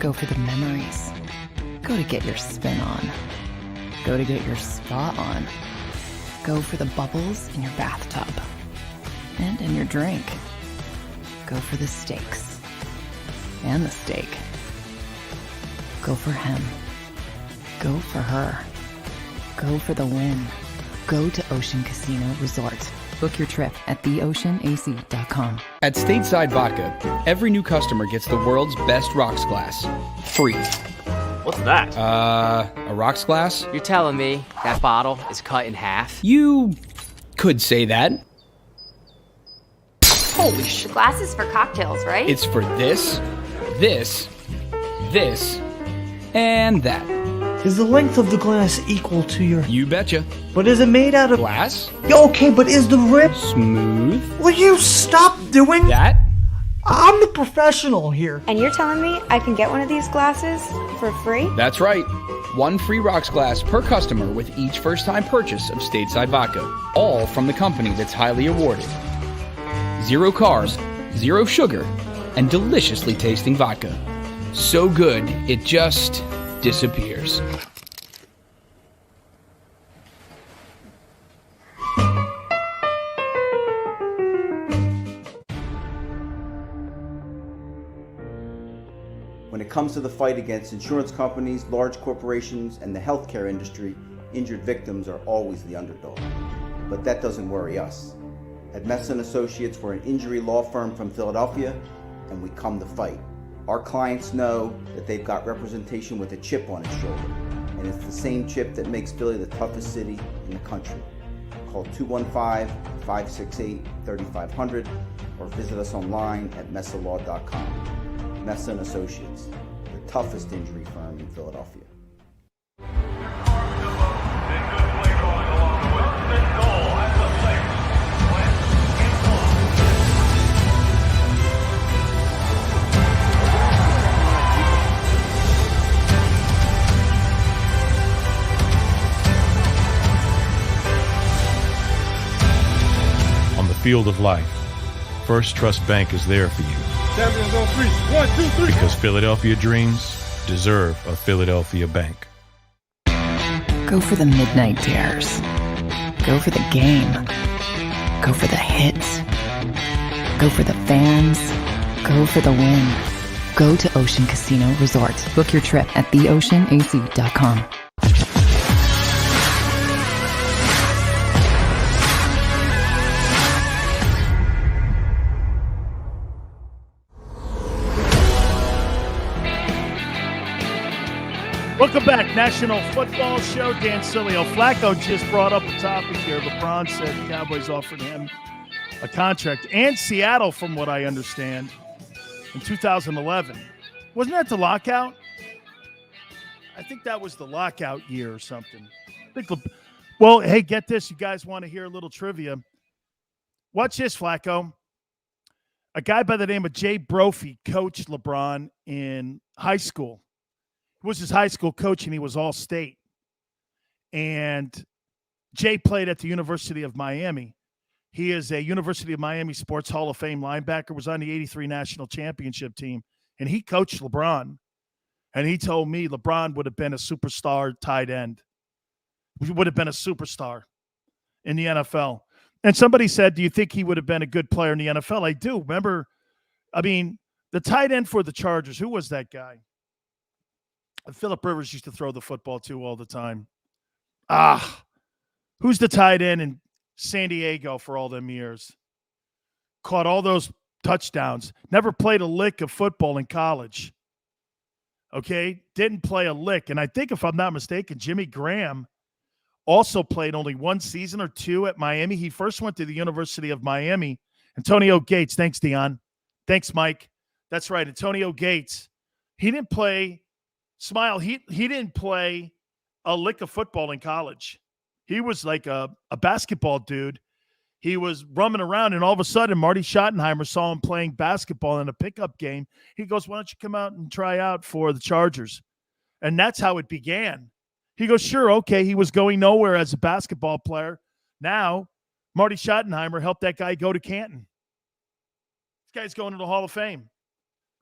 Go for the memories. Go to get your spin on. Go to get your spa on. Go for the bubbles in your bathtub. And in your drink. Go for the steaks. And the steak. Go for him. Go for her. Go for the win. Go to Ocean Casino Resort. Book your trip at theoceanac.com. At Stateside Vodka, every new customer gets the world's best rocks glass. Free. What's that? A rocks glass? You're telling me that bottle is cut in half? You could say that. Holy shit. Glass is for cocktails, right? It's for this, and that. Is the length of the glass equal to your... You betcha. But is it made out of... Glass? Yeah, okay, but is the rip... Smooth? Will you stop doing... That? I'm the professional here. And you're telling me I can get one of these glasses for free? That's right. 1 free rocks glass per customer with each first-time purchase of Stateside Vodka. All from the company that's highly awarded. 0 carbs, 0 sugar, and deliciously tasting vodka. So good, it just disappears. When it comes to the fight against insurance companies, large corporations, and the healthcare industry, injured victims are always the underdog. But that doesn't worry us. At Messon Associates, we're an injury law firm from Philadelphia, and we come to fight. Our clients know that they've got representation with a chip on its shoulder, and it's the same chip that makes Philly the toughest city in the country. Call 215-568-3500 or visit us online at messalaw.com. Messon Associates, the toughest injury firm in Philadelphia. Field of life, First Trust Bank is there for you. Champions on 3. 1, 2, 3. Because Philadelphia dreams deserve a Philadelphia bank. Go for the midnight dares. Go for the game. Go for the hits. Go for the fans. Go for the win. Go to Ocean Casino Resort. Book your trip at theoceanac.com. Welcome back National Football Show. Dan Sileo. Flacco just brought up a topic here. LeBron said the Cowboys offered him a contract. And Seattle, from what I understand, in 2011. Wasn't that the lockout? I think that was the lockout year or something. Well, hey, get this. You guys want to hear a little trivia. Watch this, Flacco. A guy by the name of Jay Brophy coached LeBron in high school. He was his high school coach, and he was all-state. And Jay played at the University of Miami. He is a University of Miami Sports Hall of Fame linebacker, was on the 83 National Championship team, and he coached LeBron. And he told me LeBron would have been a superstar tight end. He would have been a superstar in the NFL. And somebody said, do you think he would have been a good player in the NFL? I do. Remember, the tight end for the Chargers, who was that guy? Phillip Rivers used to throw the football to all the time. Who's the tight end in San Diego for all them years? Caught all those touchdowns. Never played a lick of football in college. Okay? Didn't play a lick. And I think, if I'm not mistaken, Jimmy Graham also played only one season or two at Miami. He first went to the University of Miami. Antonio Gates. Thanks, Dion. Thanks, Mike. That's right. Antonio Gates. He didn't play – smile. He didn't play a lick of football in college. He was like a basketball dude. He was roaming around, and all of a sudden, Marty Schottenheimer saw him playing basketball in a pickup game. He goes, why don't you come out and try out for the Chargers? And that's how it began. He goes, sure, okay. He was going nowhere as a basketball player. Now, Marty Schottenheimer helped that guy go to Canton. This guy's going to the Hall of Fame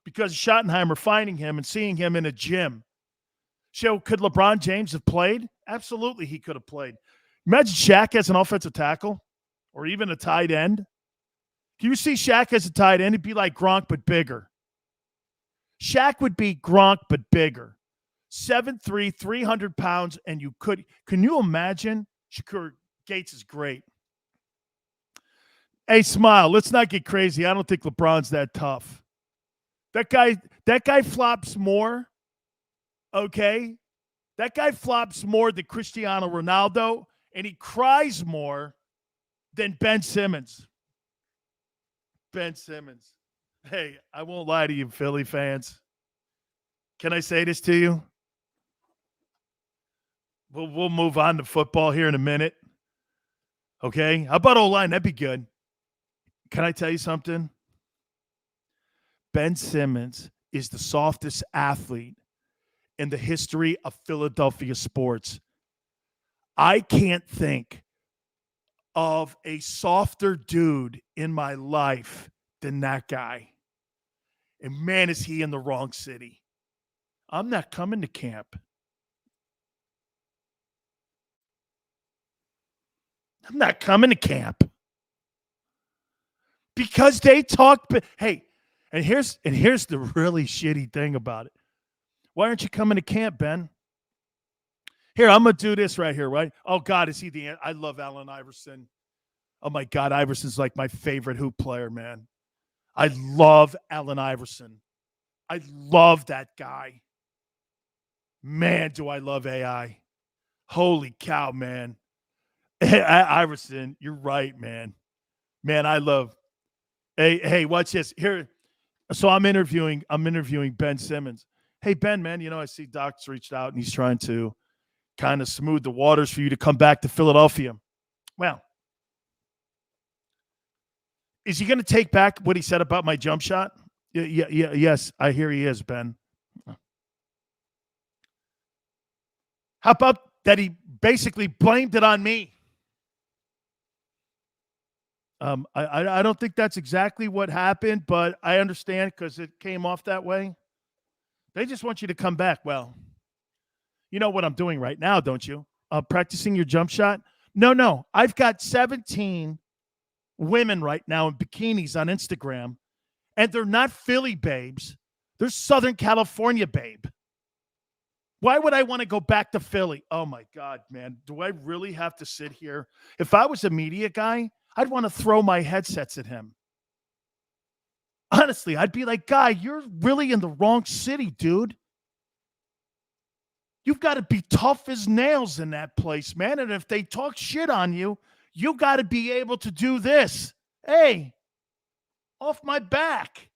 because Schottenheimer finding him and seeing him in a gym. So could LeBron James have played? Absolutely, he could have played. Imagine Shaq as an offensive tackle or even a tight end. Can you see Shaq as a tight end? It'd be like Gronk, but bigger. Shaq would be Gronk, but bigger. 7'3", 300 pounds, and you could. Can you imagine? Shakur Gates is great. Hey, smile. Let's not get crazy. I don't think LeBron's that tough. That guy flops more. Okay? That guy flops more than Cristiano Ronaldo, and he cries more than Ben Simmons. Ben Simmons. Hey, I won't lie to you, Philly fans. Can I say this to you? We'll move on to football here in a minute. Okay? How about O-line? That'd be good. Can I tell you something? Ben Simmons is the softest athlete in the history of Philadelphia sports. I can't think of a softer dude in my life than that guy. And man, is he in the wrong city. I'm not coming to camp. I'm not coming to camp. Because they talk. Hey, and here's the really shitty thing about it. Why aren't you coming to camp, Ben? Here, I'm going to do this right here, right? Oh, God, is he the – I love Allen Iverson. Oh, my God, Iverson's like my favorite hoop player, man. I love Allen Iverson. I love that guy. Man, do I love AI. Holy cow, man. Iverson, you're right, man. Man, I love – Hey, watch this. Here, so I'm interviewing Ben Simmons. Hey, Ben, man, I see Doc's reached out, and he's trying to kind of smooth the waters for you to come back to Philadelphia. Well, is he going to take back what he said about my jump shot? Yeah, yes, I hear he is, Ben. How about that he basically blamed it on me? I don't think that's exactly what happened, but I understand because it came off that way. They just want you to come back. Well, you know what I'm doing right now, don't you? Practicing your jump shot? No. I've got 17 women right now in bikinis on Instagram, and they're not Philly babes. They're Southern California babe. Why would I want to go back to Philly? Oh, my God, man. Do I really have to sit here? If I was a media guy, I'd want to throw my headsets at him. Honestly, I'd be like, guy, you're really in the wrong city, dude. You've got to be tough as nails in that place, man. And if they talk shit on you, you got to be able to do this. Hey, off my back.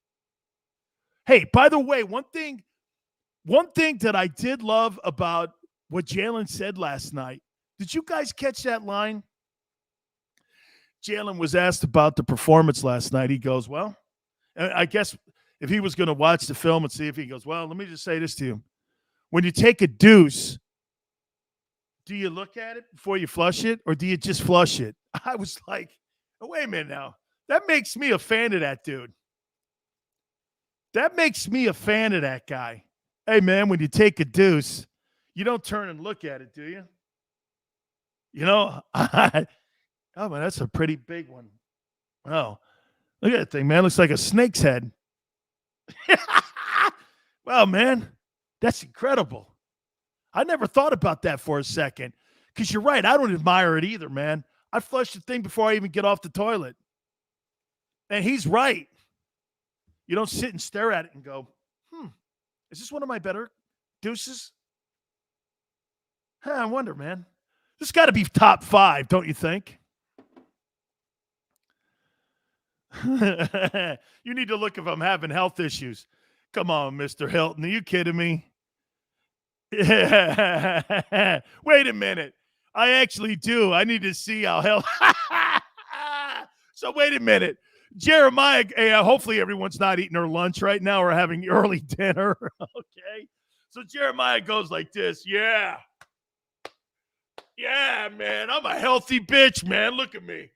Hey, by the way, one thing that I did love about what Jalen said last night, did you guys catch that line? Jalen was asked about the performance last night. He goes, well, I guess if he was going to watch the film and see if he goes, well, let me just say this to you. When you take a deuce, do you look at it before you flush it, or do you just flush it? I was like, oh, wait a minute now. That makes me a fan of that dude. That makes me a fan of that guy. Hey, man, when you take a deuce, you don't turn and look at it, do you? You know, oh, man, that's a pretty big one. Oh, look at that thing, man. Looks like a snake's head. Well, man, that's incredible. I never thought about that for a second, because you're right. I don't admire it either, man. I flush the thing before I even get off the toilet. And he's right. You don't sit and stare at it and go, is this one of my better deuces? I wonder, man. This got to be top 5, don't you think? You need to look if I'm having health issues. Come on, Mr. Hilton. Are you kidding me? Yeah. Wait a minute. I actually do. I need to see how health. So wait a minute. Jeremiah, hopefully everyone's not eating their lunch right now or having early dinner. Okay. So Jeremiah goes like this. Yeah. Yeah, man. I'm a healthy bitch, man. Look at me.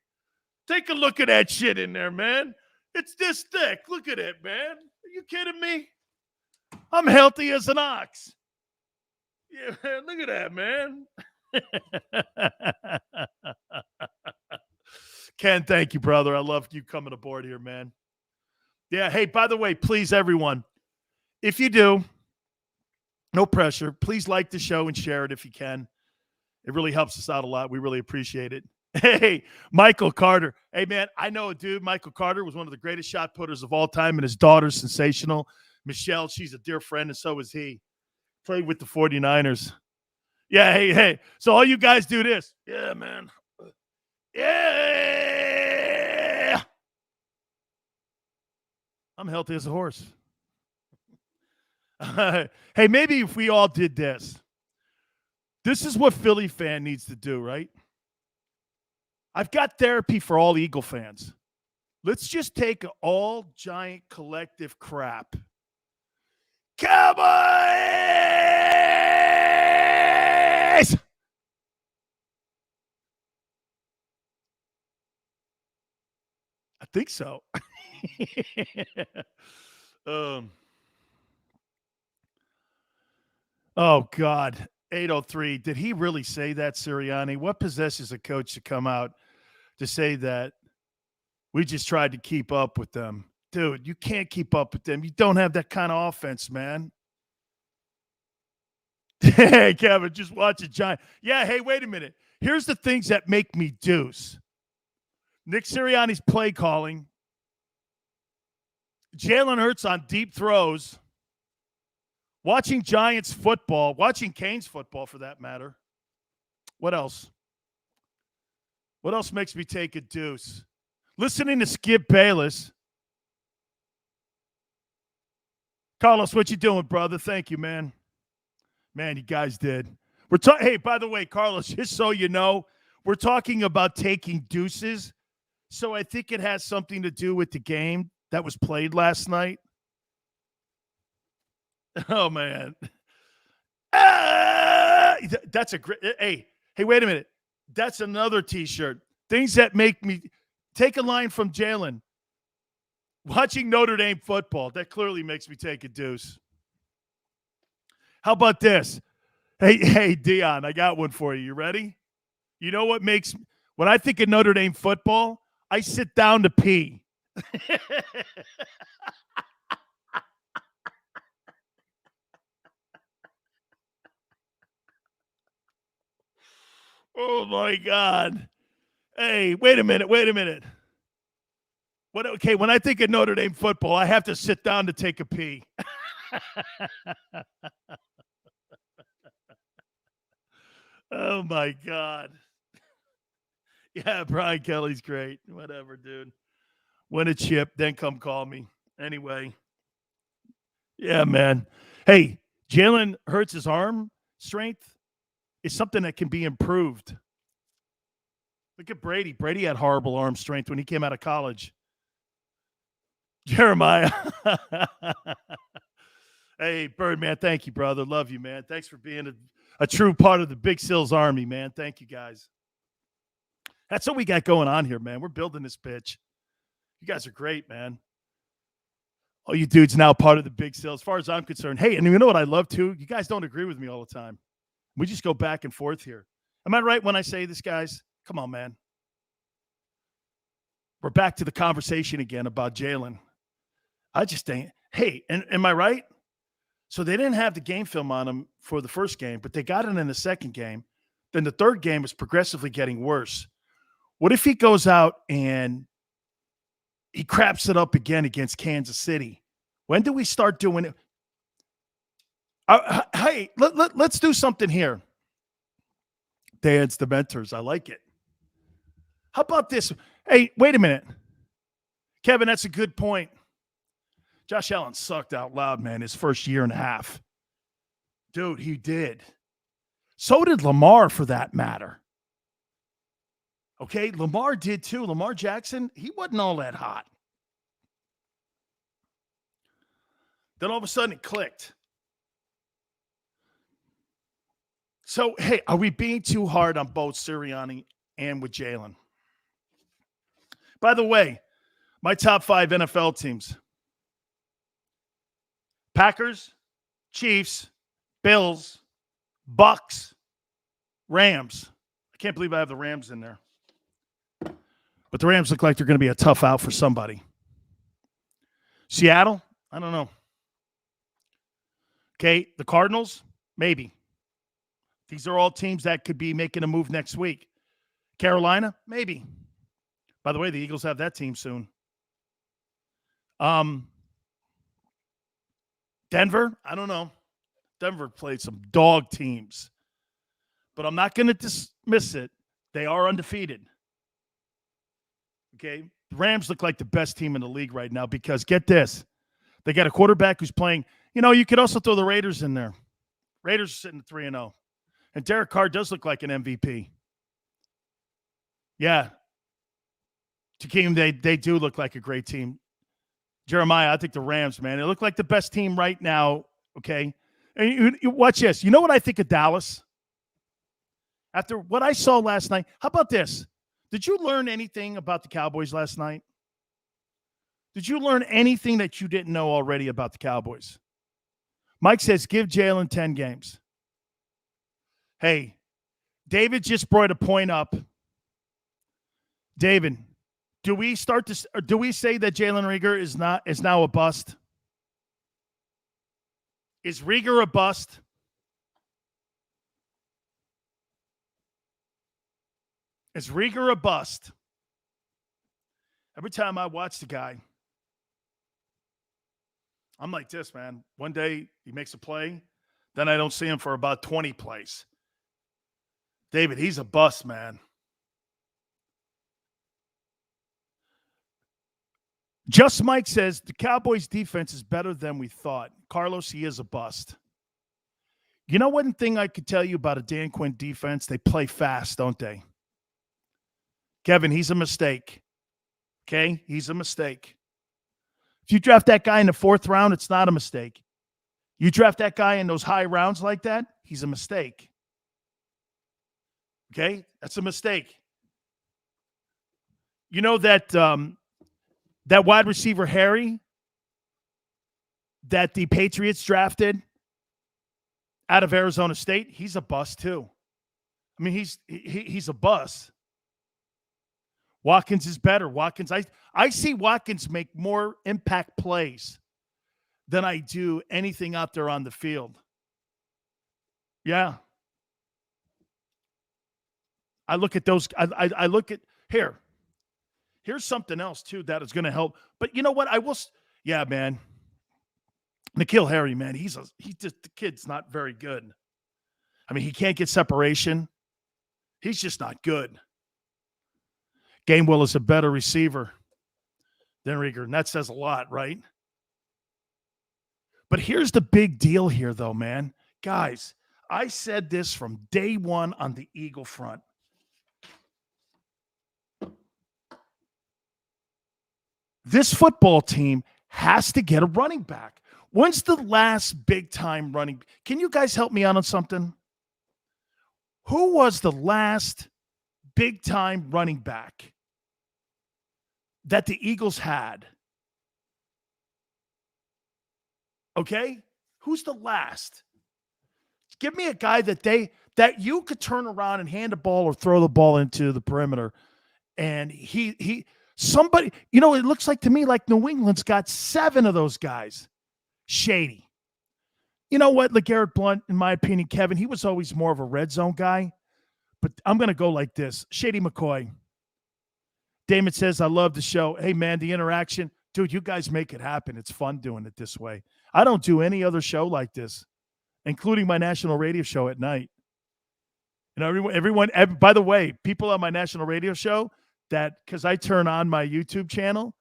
Take a look at that shit in there, man. It's this thick. Look at it, man. Are you kidding me? I'm healthy as an ox. Yeah, man, look at that, man. Ken, thank you, brother. I love you coming aboard here, man. Yeah, hey, by the way, please, everyone, if you do, no pressure, please like the show and share it if you can. It really helps us out a lot. We really appreciate it. Hey, Michael Carter. Hey, man, I know a dude. Michael Carter was one of the greatest shot putters of all time, and his daughter's sensational. Michelle, she's a dear friend, and so is he. Played with the 49ers. Yeah, hey. So all you guys do this. Yeah, man. Yeah. I'm healthy as a horse. Hey, maybe if we all did this. This is what Philly fan needs to do, right? I've got therapy for all Eagle fans. Let's just take an all giant collective crap. Cowboys! I think so. Oh, God. 803. Did he really say that, Sirianni? What possesses a coach to come out to say that we just tried to keep up with them? Dude, you can't keep up with them. You don't have that kind of offense, man. Hey, Kevin, just watch a giant. Yeah, hey, wait a minute. Here's the things that make me deuce. Nick Sirianni's play calling. Jalen Hurts on deep throws. Watching Giants football. Watching Canes football, for that matter. What else? What else makes me take a deuce? Listening to Skip Bayless. Carlos, what you doing, brother? Thank you, man. Man, you guys did. Hey, by the way, Carlos, just so you know, we're talking about taking deuces. So I think it has something to do with the game that was played last night. Oh, man. That's a great. Hey, wait a minute. That's another T-shirt. Things that make me take a line from Jalen. Watching Notre Dame football, that clearly makes me take a deuce. How about this? Hey, Dion, I got one for you. You ready? You know what makes – when I think of Notre Dame football, I sit down to pee. Oh, my God. Hey, wait a minute. Okay, when I think of Notre Dame football, I have to sit down to take a pee. Oh, my God. Yeah, Brian Kelly's great. Whatever, dude. Win a chip, then come call me. Anyway. Yeah, man. Hey, Jalen Hurts' arm strength is something that can be improved. Look at Brady. Brady had horrible arm strength when he came out of college. Jeremiah. Hey, Birdman, thank you, brother. Love you, man. Thanks for being a true part of the Big Sills Army, man. Thank you, guys. That's what we got going on here, man. We're building this bitch. You guys are great, man. All you dudes now part of the Big Sills. As far as I'm concerned. Hey, and you know what I love, too? You guys don't agree with me all the time. We just go back and forth here. Am I right when I say this, guys? Come on, man. We're back to the conversation again about Jalen. I just think, hey, and am I right? So they didn't have the game film on him for the first game, but they got it in the second game. Then the third game is progressively getting worse. What if he goes out and he craps it up again against Kansas City? When do we start doing it? Hey, let's do something here. Dan's the mentors. I like it. How about this? Hey, wait a minute. Kevin, that's a good point. Josh Allen sucked out loud, man, his first year and a half. Dude, he did. So did Lamar, for that matter. Okay, Lamar did too. Lamar Jackson, he wasn't all that hot. Then all of a sudden it clicked. So, hey, are we being too hard on both Sirianni and with Jalen? By the way, my top 5 NFL teams. Packers, Chiefs, Bills, Bucks, Rams. I can't believe I have the Rams in there. But the Rams look like they're going to be a tough out for somebody. Seattle? I don't know. Okay, the Cardinals? Maybe. These are all teams that could be making a move next week. Carolina? Maybe. By the way, the Eagles have that team soon. Denver? I don't know. Denver played some dog teams. But I'm not going to dismiss it. They are undefeated. Okay? The Rams look like the best team in the league right now because, get this, they got a quarterback who's playing. You know, you could also throw the Raiders in there. Raiders are sitting at 3-0. And Derek Carr does look like an MVP. Yeah. Jakeem, they do look like a great team. Jeremiah, I think the Rams, man, they look like the best team right now, okay? And you watch this. You know what I think of Dallas? After what I saw last night, how about this? Did you learn anything about the Cowboys last night? Did you learn anything that you didn't know already about the Cowboys? Mike says, give Jalen 10 games. Hey, David just brought a point up. David, do we say that Jalen Reagor is now a bust? Is Reagor a bust? Is Reagor a bust? Every time I watch the guy, I'm like this, man. One day he makes a play, then I don't see him for about 20 plays. David, he's a bust, man. Just Mike says the Cowboys' defense is better than we thought. Carlos, he is a bust. You know one thing I could tell you about a Dan Quinn defense? They play fast, don't they? Kevin, he's a mistake. Okay? He's a mistake. If you draft that guy in the 4th round, it's not a mistake. You draft that guy in those high rounds like that, he's a mistake. Okay? That's a mistake. You know that that wide receiver Harry that the Patriots drafted out of Arizona State, he's a bust too. I mean, he's a bust. Watkins is better. Watkins, I see Watkins make more impact plays than I do anything out there on the field. Yeah. I look at those. I look at here. Here's something else too that is going to help. But you know what? Yeah, man. N'Keal Harry, man, the kid's not very good. I mean, he can't get separation. He's just not good. Gainwell is a better receiver than Rieger, and that says a lot, right? But here's the big deal here, though, man. Guys, I said this from day one on the Eagle front. This football team has to get a running back. When's the last big-time running? Can you guys help me out on something? Who was the last big-time running back that the Eagles had? Okay? Who's the last? Give me a guy that you could turn around and hand the ball or throw the ball into the perimeter. And somebody, it looks like to me like New England's got 7 of those guys. Shady. You know what, LeGarrette Blount, in my opinion, Kevin, he was always more of a red zone guy. But I'm going to go like this. Shady McCoy. Damon says, I love the show. Hey, man, the interaction. Dude, you guys make it happen. It's fun doing it this way. I don't do any other show like this, including my national radio show at night. Everyone, by the way, people on my national radio show, because I turn on my YouTube channel,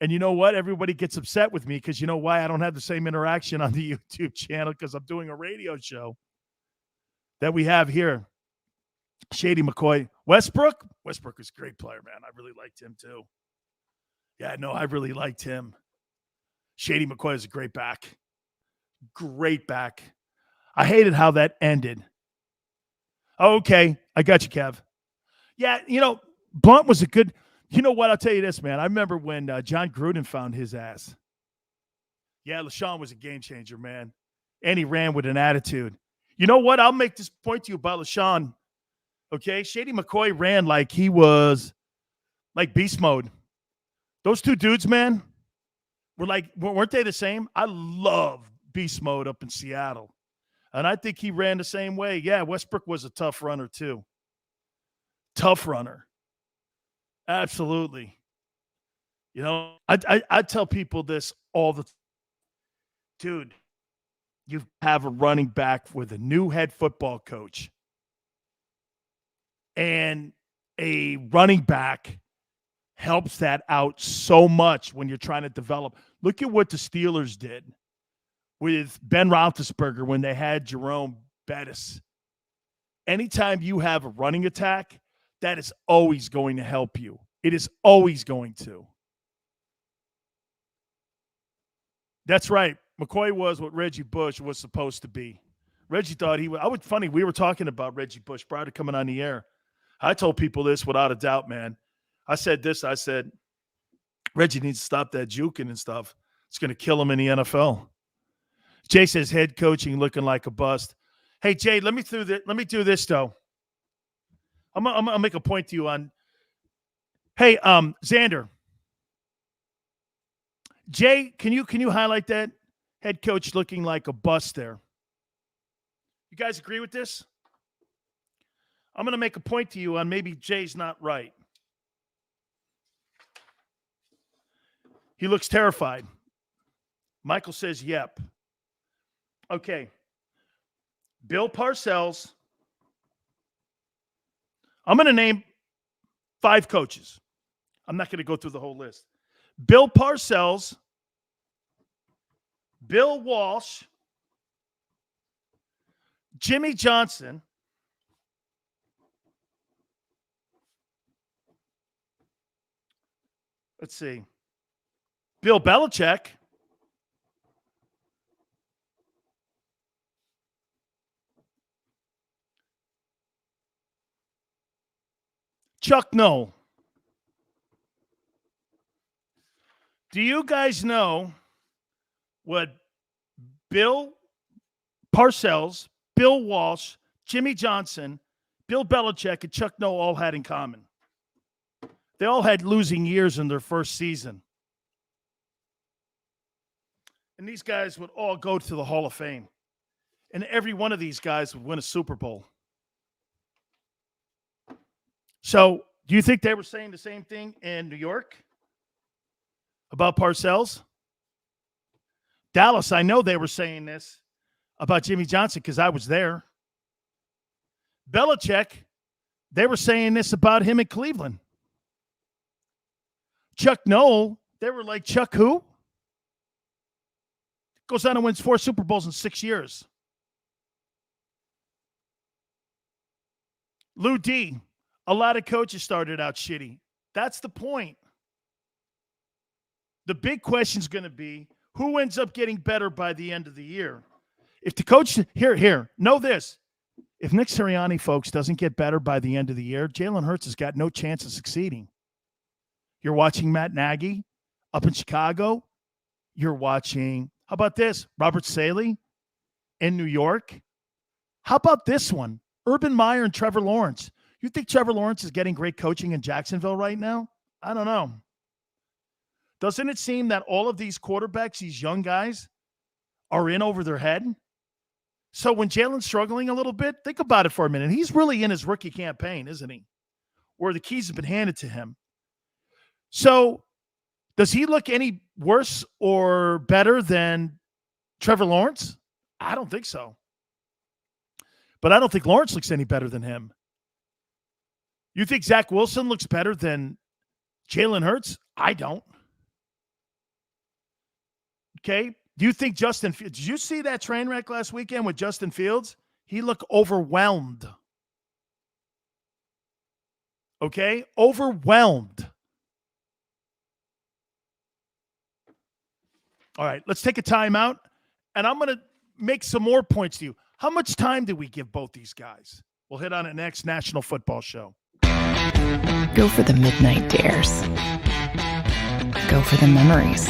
and you know what? Everybody gets upset with me because you know why? I don't have the same interaction on the YouTube channel because I'm doing a radio show that we have here. Shady McCoy. Westbrook is a great player, man. I really liked him too. Yeah, no, I really liked him. Shady McCoy is a great back. Great back. I hated how that ended. Okay, I got you, Kev. Yeah, Blunt was a good – you know what? I'll tell you this, man. I remember when John Gruden found his ass. Yeah, LaShawn was a game changer, man. And he ran with an attitude. You know what? I'll make this point to you about LaShawn. Okay? Shady McCoy ran like he was like beast mode. Those two dudes, man, weren't they the same? I love beast mode up in Seattle. And I think he ran the same way. Yeah, Westbrook was a tough runner too. Tough runner. Absolutely. I tell people this all the time. Dude, you have a running back with a new head football coach. And a running back helps that out so much when you're trying to develop. Look at what the Steelers did with Ben Roethlisberger when they had Jerome Bettis. Anytime you have a running attack, that is always going to help you. It is always going to. That's right. McCoy was what Reggie Bush was supposed to be. Reggie thought he was. Funny, we were talking about Reggie Bush prior to coming on the air. I told people this without a doubt, man. I said, Reggie needs to stop that juking and stuff. It's going to kill him in the NFL. Jay says head coaching looking like a bust. Hey, Jay, let me do this, though. I'm gonna make a point to you on. Hey, Xander. Jay, can you highlight that? Head coach looking like a bust there. You guys agree with this? I'm going to make a point to you on maybe Jay's not right. He looks terrified. Michael says, yep. Okay. Bill Parcells. I'm going to name 5 coaches. I'm not going to go through the whole list. Bill Parcells, Bill Walsh, Jimmy Johnson, let's see, Bill Belichick, Chuck Noll. Do you guys know what Bill Parcells, Bill Walsh, Jimmy Johnson, Bill Belichick, and Chuck Noll all had in common? They all had losing years in their first season. And these guys would all go to the Hall of Fame. And every one of these guys would win a Super Bowl. So, do you think they were saying the same thing in New York about Parcells? Dallas, I know they were saying this about Jimmy Johnson because I was there. Belichick, They were saying this about him in Cleveland. Chuck Noll, they were like, Chuck who? Goes on and wins 4 Super Bowls in 6 years. Lou D, a lot of coaches started out shitty. That's the point. The big question is going to be, who ends up getting better by the end of the year? If the coach, know this. If Nick Sirianni, folks, doesn't get better by the end of the year, Jalen Hurts has got no chance of succeeding. You're watching Matt Nagy up in Chicago. You're watching, how about this? Robert Saleh in New York. How about this one? Urban Meyer and Trevor Lawrence. You think Trevor Lawrence is getting great coaching in Jacksonville right now? I don't know. Doesn't it seem that all of these quarterbacks, these young guys, are in over their head? So when Jalen's struggling a little bit, think about it for a minute. He's really in his rookie campaign, isn't he? Where the keys have been handed to him. So does he look any worse or better than Trevor Lawrence? I don't think so. But I don't think Lawrence looks any better than him. You think Zach Wilson looks better than Jalen Hurts? I don't. Okay. Do you think Justin Fields, did you see that train wreck last weekend with Justin Fields? He looked overwhelmed. Okay. Overwhelmed. All right. Let's take a timeout, and I'm going to make some more points to you. How much time do we give both these guys? We'll hit on it next. National Football Show. Go for the midnight dares. Go for the memories.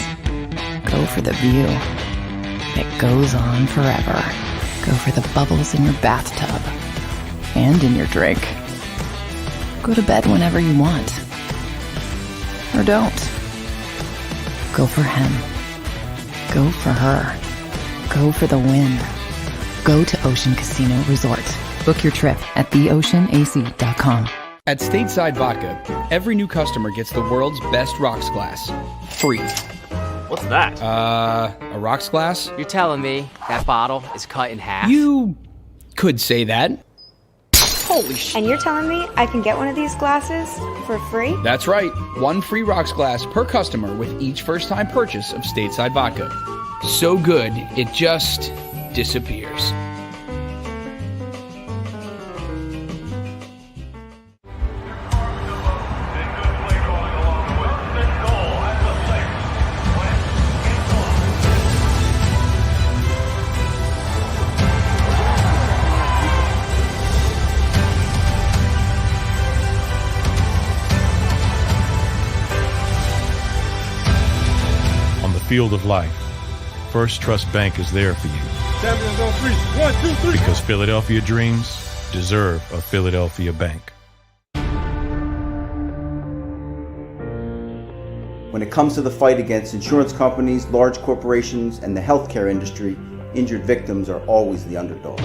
Go for the view that goes on forever. Go for the bubbles in your bathtub and in your drink. Go to bed whenever you want. Or don't. Go for him. Go for her. Go for the win. Go to Ocean Casino Resort. Book your trip at theoceanac.com. At Stateside Vodka, every new customer gets the world's best rocks glass. Free. What's that? A rocks glass? You're telling me that bottle is cut in half? You could say that. Holy shit. And you're telling me I can get one of these glasses for free? That's right. 1 free rocks glass per customer with each first-time purchase of Stateside Vodka. So good, it just disappears. Field of life, First Trust Bank is there for you. Champions on 3. 1, 2, 3. Because Philadelphia dreams deserve a Philadelphia bank. When it comes to the fight against insurance companies, large corporations, and the healthcare industry, injured victims are always the underdog.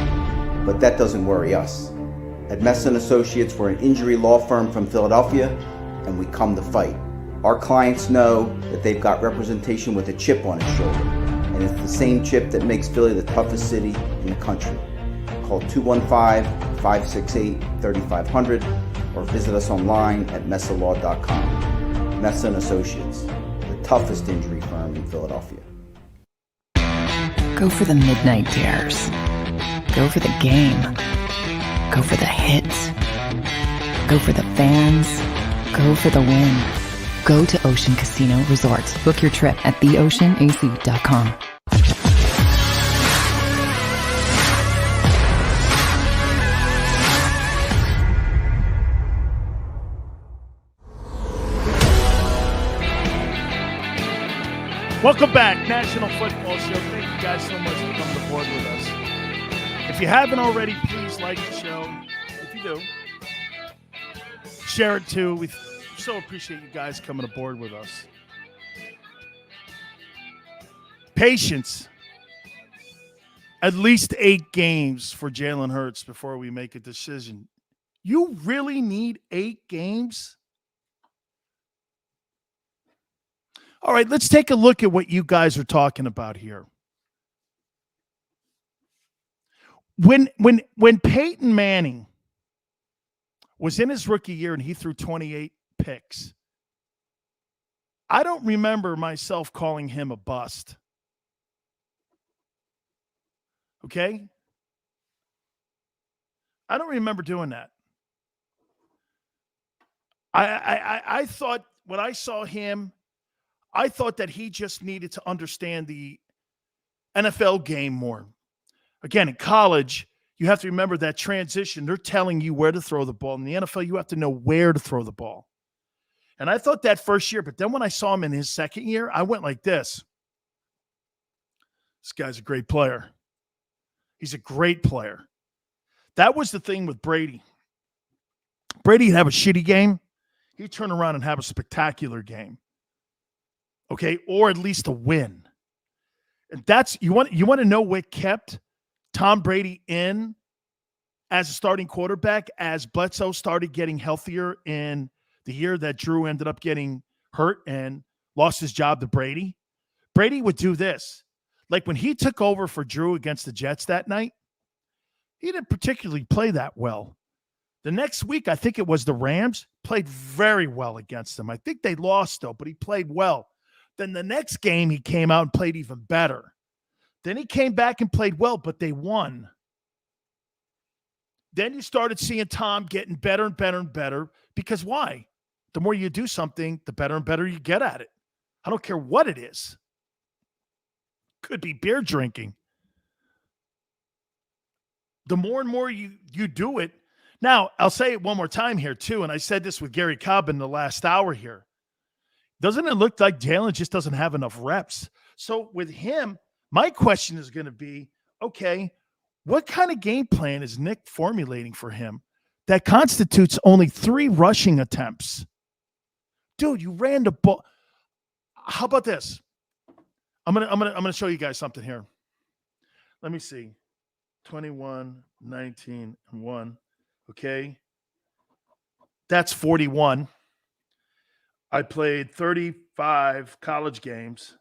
But that doesn't worry us. At Messa & Associates, we're an injury law firm from Philadelphia, and we come to fight. Our clients know that they've got representation with a chip on its shoulder, and it's the same chip that makes Philly the toughest city in the country. Call 215-568-3500 or visit us online at messalaw.com. Messa & Associates, the toughest injury firm in Philadelphia. Go for the midnight dares. Go for the game. Go for the hits. Go for the fans. Go for the win. Go to Ocean Casino Resort. Book your trip at theoceanac.com. Welcome back, National Football Show. Thank you guys so much for coming aboard with us. If you haven't already, please like the show. If you do, share it too. We so appreciate you guys coming aboard with us. Patience. At least 8 games for Jalen Hurts before we make a decision. You really need 8 games? All right, let's take a look at what you guys are talking about here. When Peyton Manning was in his rookie year and he threw 28 picks. I don't remember myself calling him a bust. Okay? I don't remember doing that. I thought when I saw him, I thought that he just needed to understand the NFL game more. Again, in college, you have to remember that transition. They're telling you where to throw the ball. In the NFL, you have to know where to throw the ball. And I thought that first year, but then when I saw him in his second year, I went like this. This guy's a great player. He's a great player. That was the thing with Brady. Brady'd have a shitty game. He'd turn around and have a spectacular game. Okay, or at least a win. And that's you want to know what kept Tom Brady in as a starting quarterback as Bledsoe started getting healthier in the year that Drew ended up getting hurt and lost his job to Brady. Brady would do this. Like when he took over for Drew against the Jets that night, he didn't particularly play that well. The next week, I think it was the Rams, played very well against them. I think they lost, though, but he played well. Then the next game, he came out and played even better. Then he came back and played well, but they won. Then you started seeing Tom getting better and better and better. Because why? The more you do something, the better and better you get at it. I don't care what it is. Could be beer drinking. The more and more you do it. Now, I'll say it one more time here, too, and I said this with Garry Cobb in the last hour here. Doesn't it look like Jalen just doesn't have enough reps? So with him, my question is going to be, okay, what kind of game plan is Nick formulating for him that constitutes only 3 rushing attempts? Dude, you ran the ball. How about this? I'm gonna show you guys something here. Let me see. 21, 19, and 1. Okay. That's 41. I played 35 college games.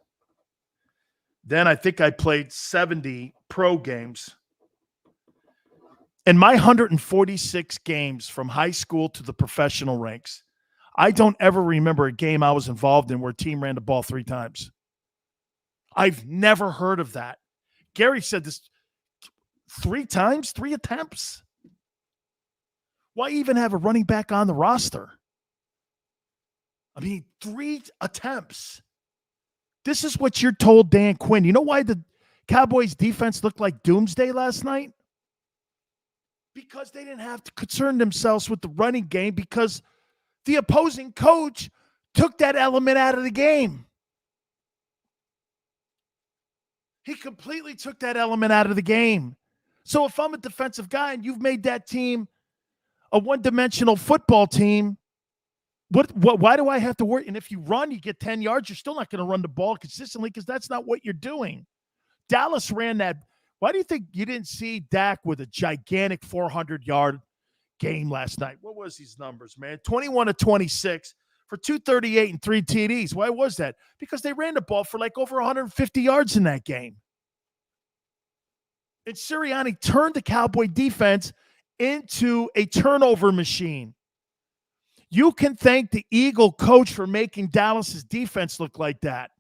Then I think I played 70 pro games. In my 146 games from high school to the professional ranks, I don't ever remember a game I was involved in where a team ran the ball 3 times. I've never heard of that. Garry said this 3 times, 3 attempts. Why even have a running back on the roster? I mean, 3 attempts. This is what you're told Dan Quinn. You know why the Cowboys defense looked like doomsday last night? Because they didn't have to concern themselves with the running game because the opposing coach took that element out of the game. He completely took that element out of the game. So if I'm a defensive guy and you've made that team a one-dimensional football team, why do I have to worry? And if you run, you get 10 yards, you're still not going to run the ball consistently because that's not what you're doing. Dallas ran that. Why do you think you didn't see Dak with a gigantic 400-yard game last night? What was these numbers, man? 21 to 26 for 238 and 3 TDs. Why was that? Because they ran the ball for like over 150 yards in that game. And Sirianni turned the Cowboy defense into a turnover machine. You can thank the Eagle coach for making Dallas's defense look like that.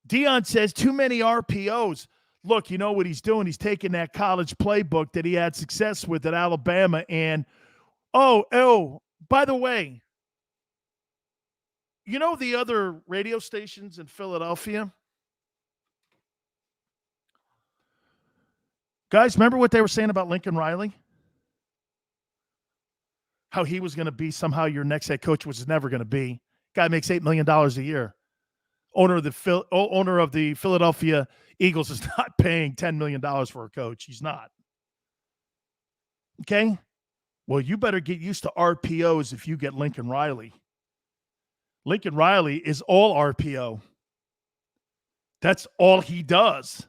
Dion says too many RPOs. Look, you know what he's doing? He's taking that college playbook that he had success with at Alabama and, by the way, you know the other radio stations in Philadelphia? Guys, remember what they were saying about Lincoln Riley? How he was going to be somehow your next head coach, which is never going to be. Guy makes $8 million a year. Owner of the Philadelphia Eagles is not paying $10 million for a coach. He's not. Okay? Well, you better get used to RPOs if you get Lincoln Riley. Lincoln Riley is all RPO. That's all he does.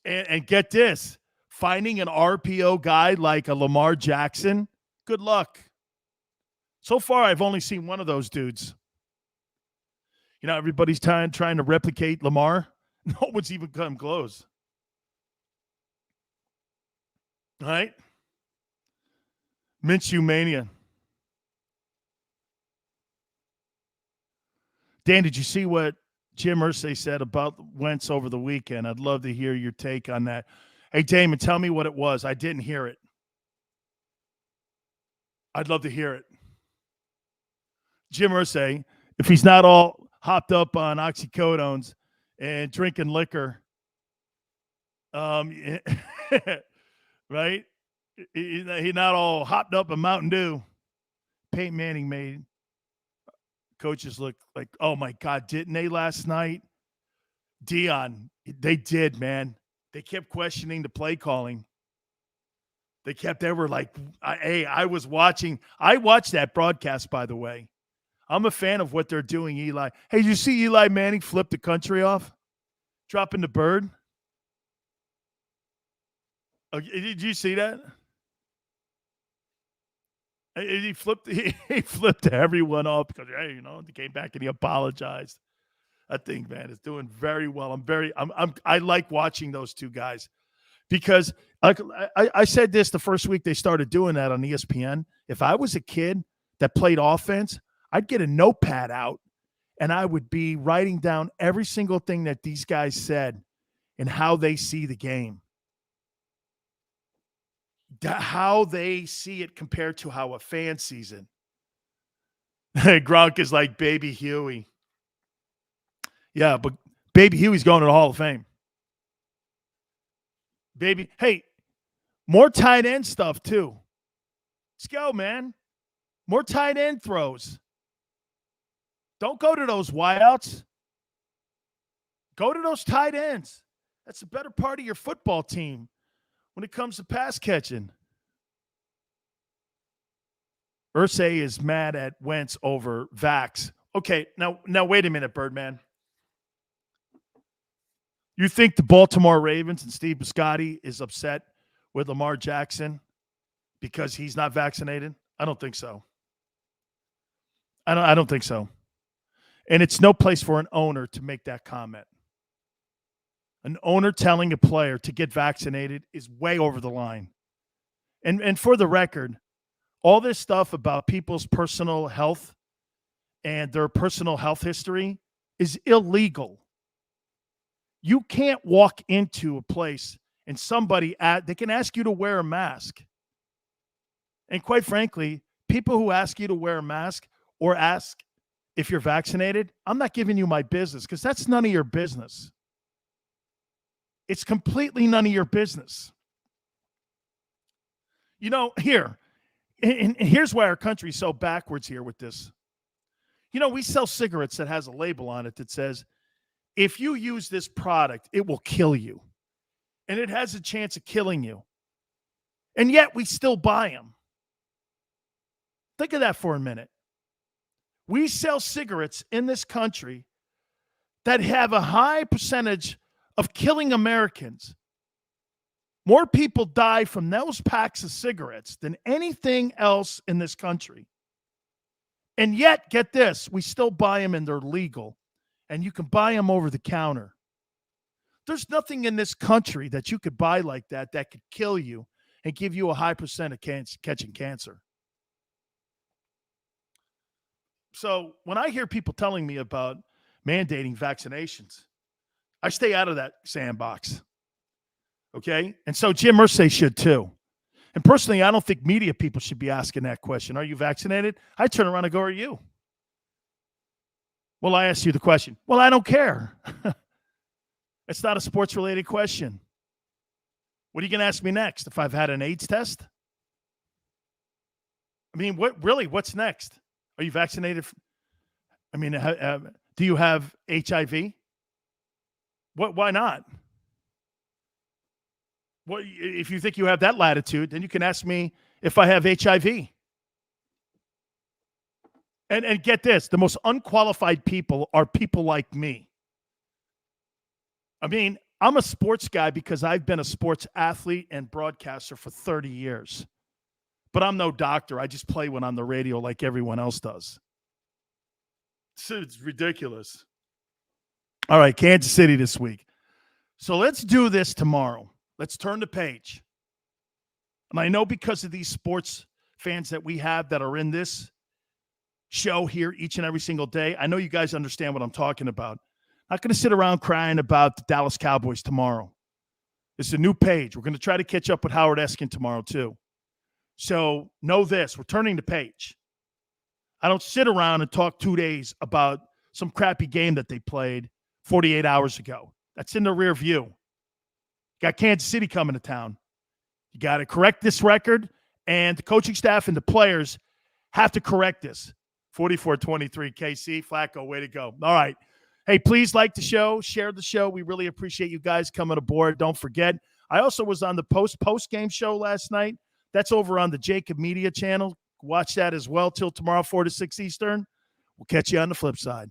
And get this, finding an RPO guy like a Lamar Jackson, good luck. So far, I've only seen one of those dudes. You know, everybody's trying to replicate Lamar. No one's even come close. All right? Minshew Mania. Dan, did you see what Jim Irsay said about Wentz over the weekend? I'd love to hear your take on that. Hey, Damon, tell me what it was. I didn't hear it. I'd love to hear it. Jim Irsay, if he's not all hopped up on oxycodones and drinking liquor, right? He's not all hopped up on Mountain Dew. Peyton Manning made coaches look like, oh my God, didn't they last night? Dion, they did, man. They kept questioning the play calling. They were like, I watched that broadcast, by the way. I'm a fan of what they're doing, Eli. Hey, did you see Eli Manning flip the country off? Dropping the bird? Oh, did you see that? He flipped everyone off because, hey, he came back and he apologized. I think, man, is doing very well. I like watching those two guys because I said this the first week they started doing that on ESPN. If I was a kid that played offense, I'd get a notepad out and I would be writing down every single thing that these guys said and how they see the game. How they see it compared to how a fan sees it. Gronk is like Baby Huey. Yeah, but Baby Huey's going to the Hall of Fame. Baby, hey, more tight end stuff too. Let's go, man. More tight end throws. Don't go to those wideouts. Go to those tight ends. That's the better part of your football team when it comes to pass catching. Irsay is mad at Wentz over Vax. Okay, now wait a minute, Birdman. You think the Baltimore Ravens and Steve Biscotti is upset with Lamar Jackson because he's not vaccinated? I don't think so. I don't think so. And it's no place for an owner to make that comment. An owner telling a player to get vaccinated is way over the line. And for the record, all this stuff about people's personal health and their personal health history is illegal. You can't walk into a place and they can ask you to wear a mask. And quite frankly, people who ask you to wear a mask or ask if you're vaccinated, I'm not giving you my business because that's none of your business. It's completely none of your business. Here's why our country's so backwards here with this. We sell cigarettes that has a label on it that says, if you use this product, it will kill you. And it has a chance of killing you. And yet we still buy them. Think of that for a minute. We sell cigarettes in this country that have a high percentage of killing Americans. More people die from those packs of cigarettes than anything else in this country. And yet, get this, we still buy them and they're legal. And you can buy them over the counter. There's nothing in this country that you could buy like that could kill you and give you a high percent of catching cancer. So when I hear people telling me about mandating vaccinations, I stay out of that sandbox. Okay? And so Jim Irsay should too. And personally, I don't think media people should be asking that question. Are you vaccinated? I turn around and go, are you? Well, I asked you the question. Well, I don't care. It's not a sports-related question. What are you going to ask me next? If I've had an AIDS test? I mean, what's next? Are you vaccinated? I mean, do you have HIV? Why not? Well, if you think you have that latitude, then you can ask me if I have HIV. And get this, the most unqualified people are people like me. I mean, I'm a sports guy because I've been a sports athlete and broadcaster for 30 years. But I'm no doctor. I just play when on the radio like everyone else does. It's ridiculous. All right, Kansas City this week. So let's do this tomorrow. Let's turn the page. And I know because of these sports fans that we have that are in this show here each and every single day, I know you guys understand what I'm talking about. I'm not going to sit around crying about the Dallas Cowboys tomorrow. It's a new page. We're going to try to catch up with Howard Eskin tomorrow too. So know this, we're turning the page. I don't sit around and talk 2 days about some crappy game that they played 48 hours ago. That's in the rear view. Got Kansas City coming to town. You got to correct this record, and the coaching staff and the players have to correct this. 44-23, KC. Flacco, way to go. All right. Hey, please like the show, share the show. We really appreciate you guys coming aboard. Don't forget, I also was on the post-game show last night. That's over on the JAKIB Media channel. Watch that as well till tomorrow, 4 to 6 Eastern. We'll catch you on the flip side.